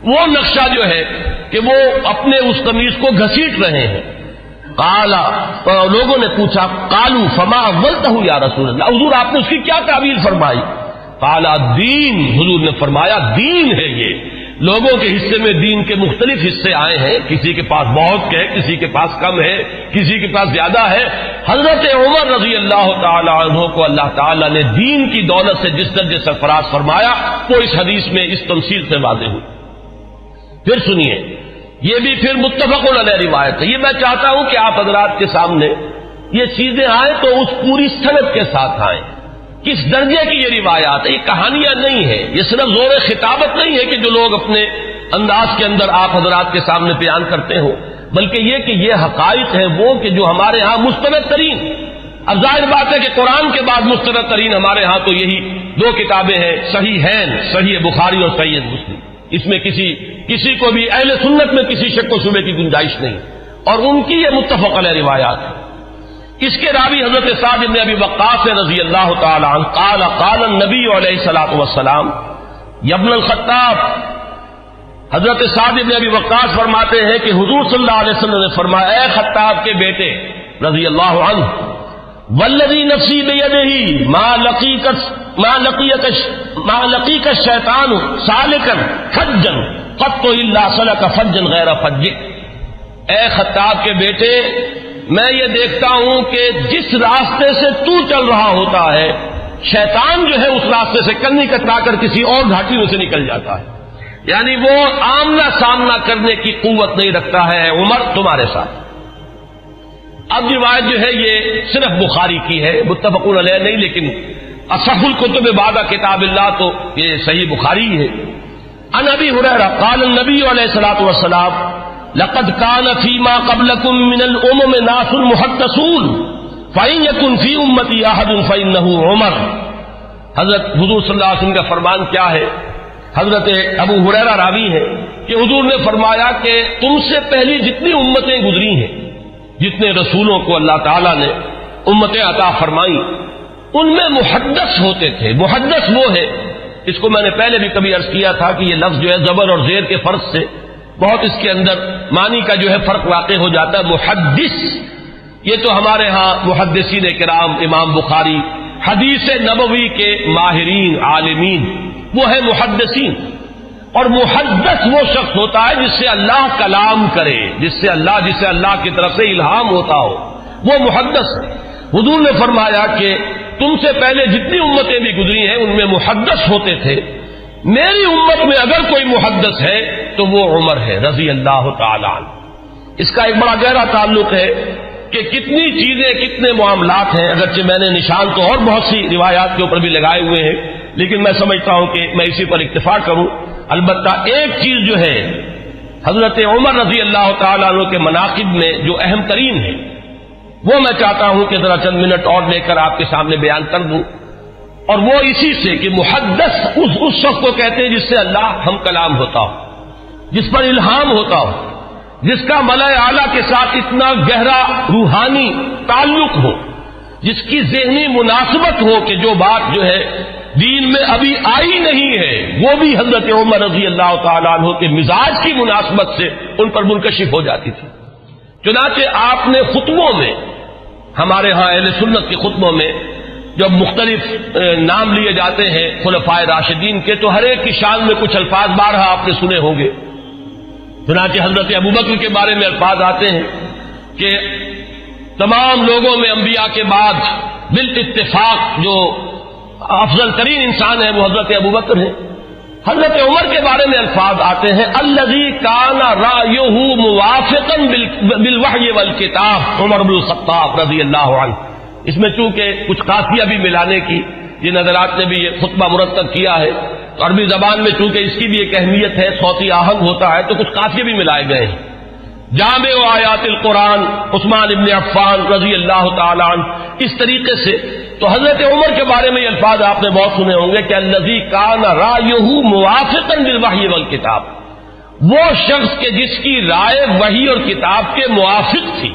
وہ نقشہ جو ہے کہ وہ اپنے اس قمیص کو گھسیٹ رہے ہیں۔ قالا، تو لوگوں نے پوچھا قالوا فما اولتہ یا رسول اللہ، حضور آپ نے اس کی کیا تعبیر فرمائی؟ قالا دین، حضور نے فرمایا دین ہے، یہ لوگوں کے حصے میں دین کے مختلف حصے آئے ہیں، کسی کے پاس بہت ہے، کسی کے پاس کم ہے، کسی کے پاس زیادہ ہے۔ حضرت عمر رضی اللہ تعالی عنہ کو اللہ تعالی نے دین کی دولت سے جس درجے سرفراز فرمایا وہ اس حدیث میں اس تمثیل سے واضح ہوئی۔ پھر سنیے، یہ بھی پھر متفق علیہ روایت ہے، یہ میں چاہتا ہوں کہ آپ حضرات کے سامنے یہ چیزیں آئیں تو اس پوری سند کے ساتھ آئیں، کس درجے کی یہ روایات ہے، یہ کہانیاں نہیں ہے، یہ صرف زور خطابت نہیں ہے کہ جو لوگ اپنے انداز کے اندر آپ حضرات کے سامنے بیان کرتے ہو، بلکہ یہ کہ یہ حقائق ہیں وہ کہ جو ہمارے ہاں مستند ترین اب ظاہر بات ہے کہ قرآن کے بعد مستند ترین ہمارے ہاں تو یہی دو کتابیں ہیں، صحیحین، صحیح بخاری اور صحیح مسلم. اس میں کسی کو بھی اہل سنت میں کسی شک و شبے کی گنجائش نہیں، اور ان کی یہ متفق علیہ روایات ہیں. اس کے راوی حضرت سعد بن ابی وقاص رضی اللہ تعالی عنہ قال قال النبی علیہ الصلوۃ والسلام یا ابن الخطاب. حضرت سعد بن ابی وقاص فرماتے ہیں کہ حضور صلی اللہ علیہ وسلم نے فرمایا، اے خطاب کے بیٹے رضی اللہ عنہ، والذی نفسی بیدہ ما لقیک الشیطان سالکا فجا قط الا سلک فجا غیر فجک. اے خطاب کے بیٹے، میں یہ دیکھتا ہوں کہ جس راستے سے تو چل رہا ہوتا ہے، شیطان جو ہے اس راستے سے کنی کترا کر کسی اور گھاٹی میں سے نکل جاتا ہے. یعنی وہ آمنا سامنا کرنے کی قوت نہیں رکھتا ہے عمر تمہارے ساتھ. اب روایت جو ہے یہ صرف بخاری کی ہے، متفق علیہ نہیں، لیکن اصح الکتب بعد کتاب اللہ تو یہ صحیح بخاری ہے. عن ابی ہریرہ قال النبی علیہ الصلوۃ والسلام لقد كان فيما قبلكم من الامم ناس محدثون فإن يكن في امتي احد فإنه عمر. حضرت حضور صلی اللہ علیہ وسلم کا فرمان کیا ہے؟ حضرت ابو ہریرہ راوی ہے کہ حضور نے فرمایا کہ تم سے پہلی جتنی امتیں گزری ہیں، جتنے رسولوں کو اللہ تعالیٰ نے امتیں عطا فرمائی، ان میں محدث ہوتے تھے. محدث وہ ہے، اس کو میں نے پہلے بھی کبھی عرض کیا تھا کہ یہ لفظ جو ہے زبر اور زیر کے فرق سے بہت اس کے اندر معنی کا جو ہے فرق واقع ہو جاتا ہے. محدث یہ تو ہمارے ہاں محدثین کرام، امام بخاری، حدیث نبوی کے ماہرین عالمین، وہ ہے محدثین. اور محدث وہ شخص ہوتا ہے جس سے اللہ کلام کرے، جس سے اللہ کی طرف سے الہام ہوتا ہو، وہ محدث ہے. حضور نے فرمایا کہ تم سے پہلے جتنی امتیں بھی گزری ہیں ان میں محدث ہوتے تھے، میری امت میں اگر کوئی محدث ہے تو وہ عمر ہے رضی اللہ تعالی عنہ. اس کا ایک بڑا گہرا تعلق ہے کہ کتنی چیزیں، کتنے معاملات ہیں. اگرچہ میں نے نشان تو اور بہت سی روایات کے اوپر بھی لگائے ہوئے ہیں، لیکن میں سمجھتا ہوں کہ میں اسی پر اکتفا کروں. البتہ ایک چیز جو ہے حضرت عمر رضی اللہ تعالیٰ عنہ کے مناقب میں جو اہم ترین ہے، وہ میں چاہتا ہوں کہ ذرا چند منٹ اور لے کر آپ کے سامنے بیان کر دوں. اور وہ اسی سے کہ محدث اس شخص کو کہتے ہیں جس سے اللہ ہم کلام ہوتا ہو، جس پر الہام ہوتا ہو، جس کا ملأ اعلیٰ کے ساتھ اتنا گہرا روحانی تعلق ہو، جس کی ذہنی مناسبت ہو کہ جو بات جو ہے دین میں ابھی آئی نہیں ہے وہ بھی حضرت عمر رضی اللہ تعالیٰ عنہ کے مزاج کی مناسبت سے ان پر منکشف ہو جاتی تھی. چنانچہ آپ نے خطبوں میں، ہمارے ہاں اہل سنت کے خطبوں میں جب مختلف نام لیے جاتے ہیں خلفائے راشدین کے، تو ہر ایک کی شان میں کچھ الفاظ بارہا آپ نے سنے ہوں گے. چنانچہ حضرت ابوبکر کے بارے میں الفاظ آتے ہیں کہ تمام لوگوں میں انبیاء کے بعد بالاتفاق جو افضل ترین انسان ہے وہ حضرت ابوبکر ہیں. حضرت عمر کے بارے میں الفاظ آتے ہیں الذی کان رأیہ موافقا بالوحی والکتاب، عمر بن الخطاب رضی اللہ عنہ. اس میں چونکہ کچھ قافیہ بھی ملانے کی جن حضرات نے بھی یہ خطبہ مرتب کیا ہے، تو عربی زبان میں چونکہ اس کی بھی ایک اہمیت ہے، صوتی آہنگ ہوتا ہے، تو کچھ قافیے بھی ملائے گئے ہیں. جامع آیات القرآن عثمان ابن عفان رضی اللہ تعالی عنہ. اس طریقے سے تو حضرت عمر کے بارے میں یہ الفاظ آپ نے بہت سنے ہوں گے کہ الذی کان رأیہ موافقا بالوحی والکتاب، وہ شخص کے جس کی رائے وحی اور کتاب کے موافق تھی.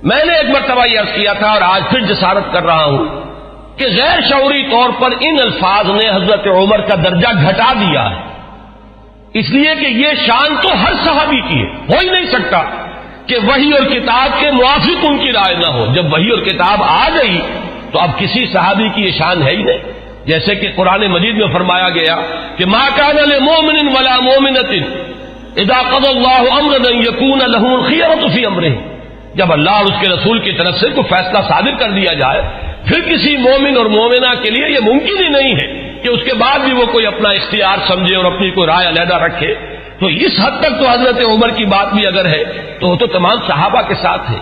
میں نے ایک مرتبہ یہ عرض کیا تھا اور آج پھر جسارت کر رہا ہوں کہ غیر شعوری طور پر ان الفاظ نے حضرت عمر کا درجہ گھٹا دیا ہے، اس لیے کہ یہ شان تو ہر صحابی کی ہے. ہو ہی نہیں سکتا کہ وحی اور کتاب کے موافق ان کی رائے نہ ہو. جب وحی اور کتاب آ گئی تو اب کسی صحابی کی یہ شان ہے ہی نہیں. جیسے کہ قرآن مجید میں فرمایا گیا کہ ما کان لمؤمن ولا مؤمنۃ اذا قضى الله امرا ان يكون له الخيرة في امره. جب اللہ اور اس کے رسول کی طرف سے کوئی فیصلہ صادر کر دیا جائے، پھر کسی مومن اور مومنہ کے لیے یہ ممکن ہی نہیں ہے کہ اس کے بعد بھی وہ کوئی اپنا اختیار سمجھے اور اپنی کوئی رائے علیحدہ رکھے. تو اس حد تک تو حضرت عمر کی بات بھی اگر ہے تو وہ تو تمام صحابہ کے ساتھ ہے.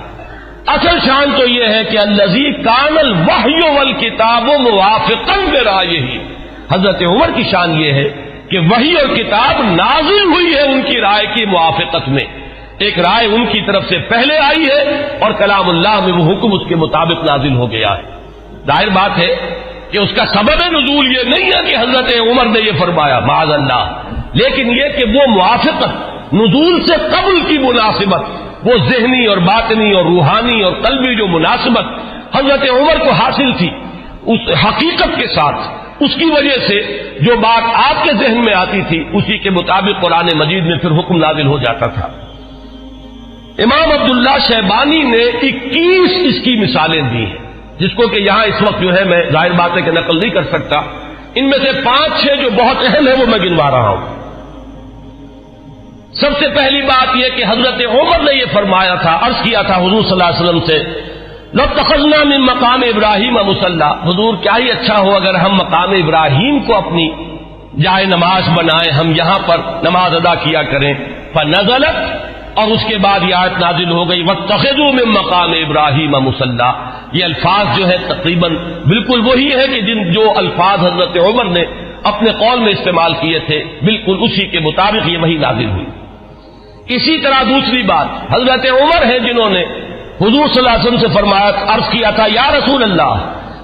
اصل شان تو یہ ہے کہ الذی کان الوحی والکتاب موافقا برائیہ. حضرت عمر کی شان یہ ہے کہ وحی اور کتاب نازل ہوئی ہے ان کی رائے کی موافقت میں. ایک رائے ان کی طرف سے پہلے آئی ہے اور کلام اللہ میں وہ حکم اس کے مطابق نازل ہو گیا ہے. ظاہر بات ہے کہ اس کا سبب نزول یہ نہیں ہے کہ حضرت عمر نے یہ فرمایا معاذ اللہ، لیکن یہ کہ وہ موافقت نزول سے قبل کی مناسبت، وہ ذہنی اور باطنی اور روحانی اور قلبی جو مناسبت حضرت عمر کو حاصل تھی اس حقیقت کے ساتھ، اس کی وجہ سے جو بات آپ کے ذہن میں آتی تھی اسی کے مطابق قرآن مجید میں پھر حکم نازل ہو جاتا تھا. امام عبداللہ شیبانی نے 21 اس کی مثالیں دی ہیں، جس کو کہ یہاں اس وقت جو ہے میں ظاہر بات ہے کہ نقل نہیں کر سکتا. ان میں سے 5-6 جو بہت اہم ہے وہ میں گنوا رہا ہوں. سب سے پہلی بات یہ کہ حضرت عمر نے یہ فرمایا تھا، عرض کیا تھا حضور صلی اللہ علیہ وسلم سے، لَاتَّخَذْنَا مِن مقام ابراہیم مصلی، حضور کیا ہی اچھا ہو اگر ہم مقام ابراہیم کو اپنی جائے نماز بنائیں، ہم یہاں پر نماز ادا کیا کریں. فنزلت، اور اس کے بعد یہ آیت نازل ہو گئی وَاتَّخِذُوا مِن مقام ابراہیم مصلی. یہ الفاظ جو ہے تقریباً بالکل وہی ہے کہ جو الفاظ حضرت عمر نے اپنے قول میں استعمال کیے تھے، بالکل اسی کے مطابق یہ وہی نازل ہوئی. اسی طرح دوسری بات حضرت عمر ہیں جنہوں نے حضور صلی اللہ علیہ وسلم سے فرمایا، عرض کیا تھا یا رسول اللہ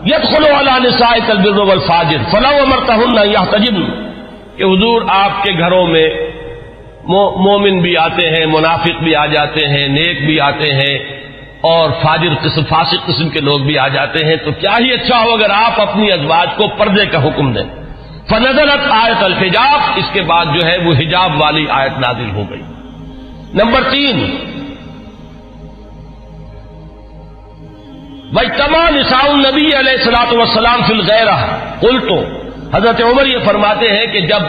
يدخل على نسائك البر والفاجر فلو امرتهن ان يحتجبن، کہ حضور آپ کے گھروں میں مومن بھی آتے ہیں، منافق بھی آ جاتے ہیں، نیک بھی آتے ہیں اور فاجر قسم فاسق قسم کے لوگ بھی آ جاتے ہیں، تو کیا ہی اچھا ہو اگر آپ اپنی ازواج کو پردے کا حکم دیں. فنزلت آیت الحجاب، اس کے بعد جو ہے وہ حجاب والی آیت نازل ہو گئی. نمبر 3، وَاجْتَمَعَ نِسَاءُ النَّبِيِّ علیہ الصلوۃ والسلام فِي الْغِیرَةِ قُلْتُ، حضرت عمر یہ فرماتے ہیں کہ جب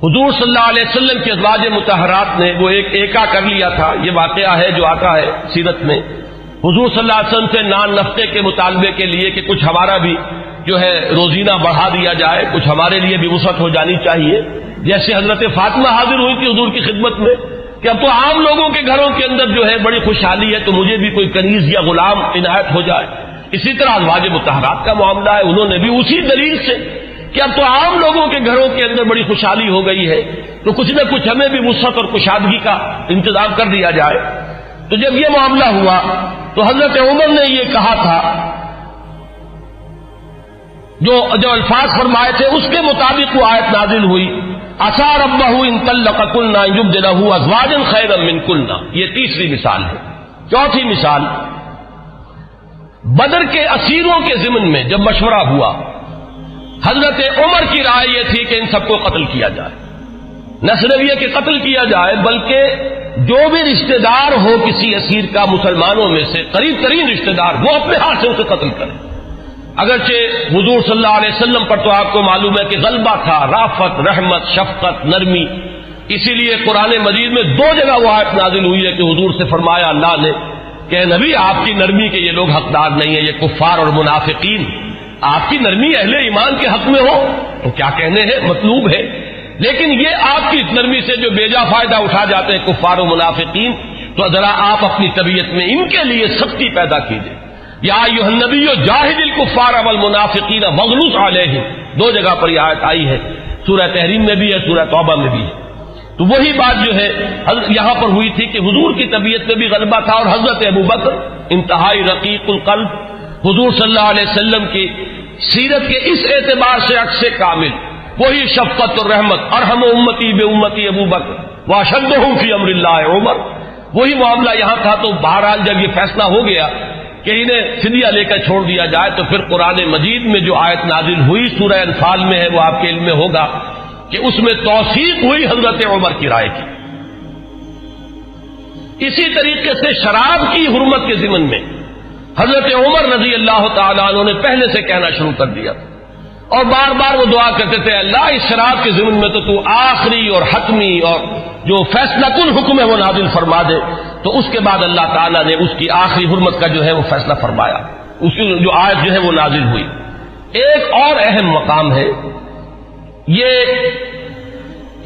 حضور صلی اللہ علیہ وسلم کے ازواج مطہرات نے وہ ایک ایکا کر لیا تھا، یہ واقعہ ہے جو آتا ہے سیرت میں، حضور صلی اللہ علیہ وسلم سے نان نفقے کے مطالبے کے لیے کہ کچھ ہمارا بھی جو ہے روزینہ بڑھا دیا جائے، کچھ ہمارے لیے بھی وسعت ہو جانی چاہیے. جیسے حضرت فاطمہ حاضر ہوئی تھی حضور کی خدمت میں کہ اب تو عام لوگوں کے گھروں کے اندر جو ہے بڑی خوشحالی ہے تو مجھے بھی کوئی کنیز یا غلام عنایت ہو جائے. اسی طرح ازواج مطہرات کا معاملہ ہے، انہوں نے بھی اسی دلیل سے کہ اب تو عام لوگوں کے گھروں کے اندر بڑی خوشحالی ہو گئی ہے تو کچھ نہ کچھ ہمیں بھی وسعت اور کشادگی کا انتظام کر دیا جائے. تو جب یہ معاملہ ہوا تو حضرت عمر نے یہ کہا تھا، جو الفاظ فرمائے تھے اس کے مطابق وہ آیت نازل ہوئی، عسى ربه ان طلقكن ان يبدله ازواجا خيرا منكن. یہ تیسری مثال ہے. چوتھی مثال، بدر کے اسیروں کے ضمن میں جب مشورہ ہوا، حضرت عمر کی رائے یہ تھی کہ ان سب کو قتل کیا جائے. نہ صرف یہ کہ قتل کیا جائے بلکہ جو بھی رشتہ دار ہو کسی اسیر کا مسلمانوں میں سے قریب ترین رشتہ دار، وہ اپنے ہاتھ سے اسے قتل کرے. اگرچہ حضور صلی اللہ علیہ وسلم پر تو آپ کو معلوم ہے کہ غلبہ تھا، رافت، رحمت، شفقت، نرمی. اسی لیے قرآن مجید میں 2 جگہ وہ آیت نازل ہوئی ہے کہ حضور سے فرمایا اللہ نے کہ نبی آپ کی نرمی کے یہ لوگ حقدار نہیں ہیں، یہ کفار اور منافقین. آپ کی نرمی اہل ایمان کے حق میں ہو تو کیا کہنے ہیں، مطلوب ہے. لیکن یہ آپ کی نرمی سے جو بیجا فائدہ اٹھا جاتے ہیں کفار و منافقین، تو ذرا آپ اپنی طبیعت میں ان کے لیے سختی پیدا کیجیے. یا ایھا النبی جاہد الکفار والمنافقین واغلظ علیہم، 2 جگہ پر یہ آیت آئی ہے، سورہ تحریم میں بھی ہے، سورہ توبہ میں بھی ہے. تو وہی بات جو ہے یہاں پر ہوئی تھی کہ حضور کی طبیعت میں بھی غلبہ تھا، اور حضرت ابوبکر انتہائی رقیق القلب، حضور صلی اللہ علیہ وسلم کی سیرت کے اس اعتبار سے عکس کامل، وہی شفقت اور رحمت، ارحم امتی بامتی ابوبکر واشدہم فی امر اللہ عمر. وہی معاملہ یہاں تھا. تو بہرحال جب یہ فیصلہ ہو گیا کہ انہیں فدیہ لے کر چھوڑ دیا جائے، تو پھر قرآن مجید میں جو آیت نازل ہوئی سورہ انفال میں ہے، وہ آپ کے علم میں ہوگا کہ اس میں توثیق ہوئی حضرت عمر کی رائے کی. اسی طریقے سے شراب کی حرمت کے ضمن میں حضرت عمر رضی اللہ تعالیٰ عنہ نے پہلے سے کہنا شروع کر دیا تھا، اور بار بار وہ دعا کرتے تھے اللہ اس شراب کے ضمن میں تو آخری اور حتمی اور جو فیصلہ کن حکم ہے وہ نازل فرما دے. تو اس کے بعد اللہ تعالیٰ نے اس کی آخری حرمت کا جو ہے وہ فیصلہ فرمایا، اس کی جو آیت جو ہے وہ نازل ہوئی. ایک اور اہم مقام ہے، یہ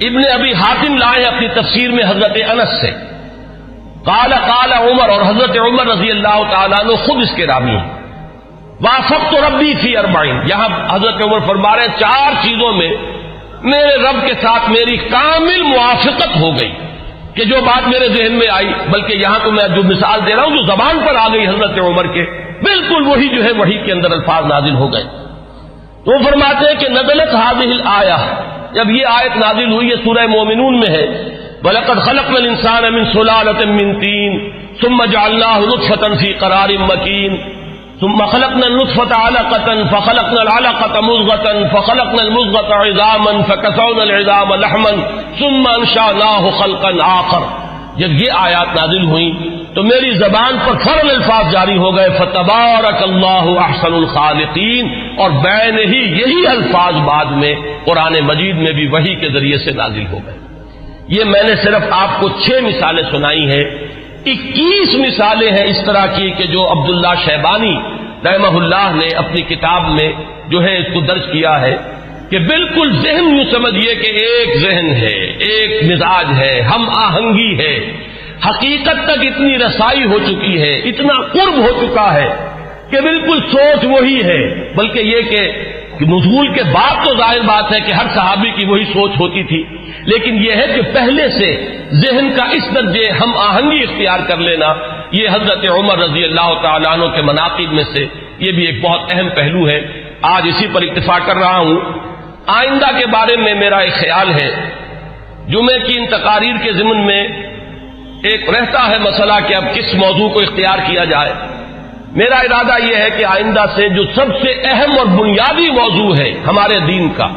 ابن ابی حاتم لائے اپنی تفسیر میں حضرت انس سے، قال عمر، اور حضرت عمر رضی اللہ تعالیٰ عنہ خود اس کے راوی ہیں. وافقت ربی فی 40، یہاں حضرت عمر فرما رہے ہیں 4 چیزوں میں میرے رب کے ساتھ میری کامل موافقت ہو گئی کہ جو بات میرے ذہن میں آئی، بلکہ یہاں تو میں جو مثال دے رہا ہوں جو زبان پر آ گئی حضرت عمر کے، بالکل وہی جو ہے وحی کے اندر الفاظ نازل ہو گئے. تو وہ فرماتے ہیں کہ نزلت هذه الآیہ، جب یہ آیت نازل ہوئی، یہ سورہ مومنون میں ہے، وَلَقَدْ خَلَقْنَا الْإِنسَانَ مِنْ سُلَالَةٍ مِنْ طِينٍ ثُمَّ جَعَلْنَاهُ نُطْفَةً فِي قَرَارٍ مَكِينٍ ثم خلقنا النطفة علقة فخلقنا العلقة مضغة فخلقنا المضغة عظاما فكسونا العظام لحما ثم انشأناه خلقا آخر. جب یہ آیات نازل ہوئیں تو میری زبان پر فوراً الفاظ جاری ہو گئے، فتبارک اللہ احسن الخالقین، اور بین ہی یہی الفاظ بعد میں قرآن مجید میں بھی وحی کے ذریعے سے نازل ہو گئے. یہ میں نے صرف آپ کو 6 مثالیں سنائی ہیں. 21 مثالیں ہیں اس طرح کی کہ جو عبداللہ شیبانی رحمہ اللہ نے اپنی کتاب میں جو ہے اس کو درج کیا ہے کہ بالکل ذہن یوں سمجھیے کہ ایک ذہن ہے، ایک مزاج ہے، ہم آہنگی ہے، حقیقت تک اتنی رسائی ہو چکی ہے، اتنا قرب ہو چکا ہے کہ بالکل سوچ وہی ہے. بلکہ یہ کہ نزول کے بعد تو ظاہر بات ہے کہ ہر صحابی کی وہی سوچ ہوتی تھی، لیکن یہ ہے کہ پہلے سے ذہن کا اس درجے ہم آہنگی اختیار کر لینا، یہ حضرت عمر رضی اللہ تعالی عنہ کے مناقب میں سے یہ بھی ایک بہت اہم پہلو ہے. آج اسی پر اتفاق کر رہا ہوں. آئندہ کے بارے میں میرا ایک خیال ہے، جمعے کی ان تقاریر کے ضمن میں ایک رہتا ہے مسئلہ کہ اب کس موضوع کو اختیار کیا جائے. میرا ارادہ یہ ہے کہ آئندہ سے جو سب سے اہم اور بنیادی موضوع ہے ہمارے دین کا،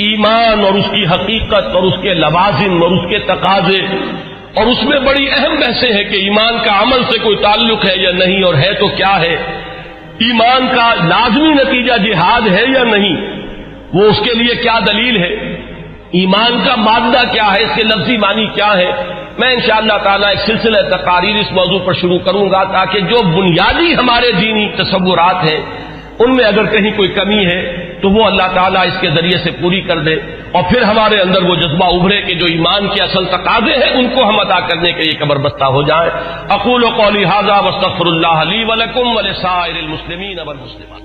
ایمان اور اس کی حقیقت اور اس کے لوازم اور اس کے تقاضے، اور اس میں بڑی اہم بحثیں ہیں کہ ایمان کا عمل سے کوئی تعلق ہے یا نہیں، اور ہے تو کیا ہے، ایمان کا لازمی نتیجہ جہاد ہے یا نہیں، وہ اس کے لیے کیا دلیل ہے، ایمان کا مادہ کیا ہے، اس کے لفظی معنی کیا ہے. میں انشاءاللہ تعالی ایک سلسلہ تقاریر اس موضوع پر شروع کروں گا تاکہ جو بنیادی ہمارے دینی تصورات ہیں ان میں اگر کہیں کوئی کمی ہے تو وہ اللہ تعالیٰ اس کے ذریعے سے پوری کر دے، اور پھر ہمارے اندر وہ جذبہ ابھرے کہ جو ایمان کے اصل تقاضے ہیں ان کو ہم ادا کرنے کے لیے کمر بستہ ہو جائیں. اقول قولی ھذا واستغفر اللہ لی ولکم ولسائر المسلمین والمسلمات.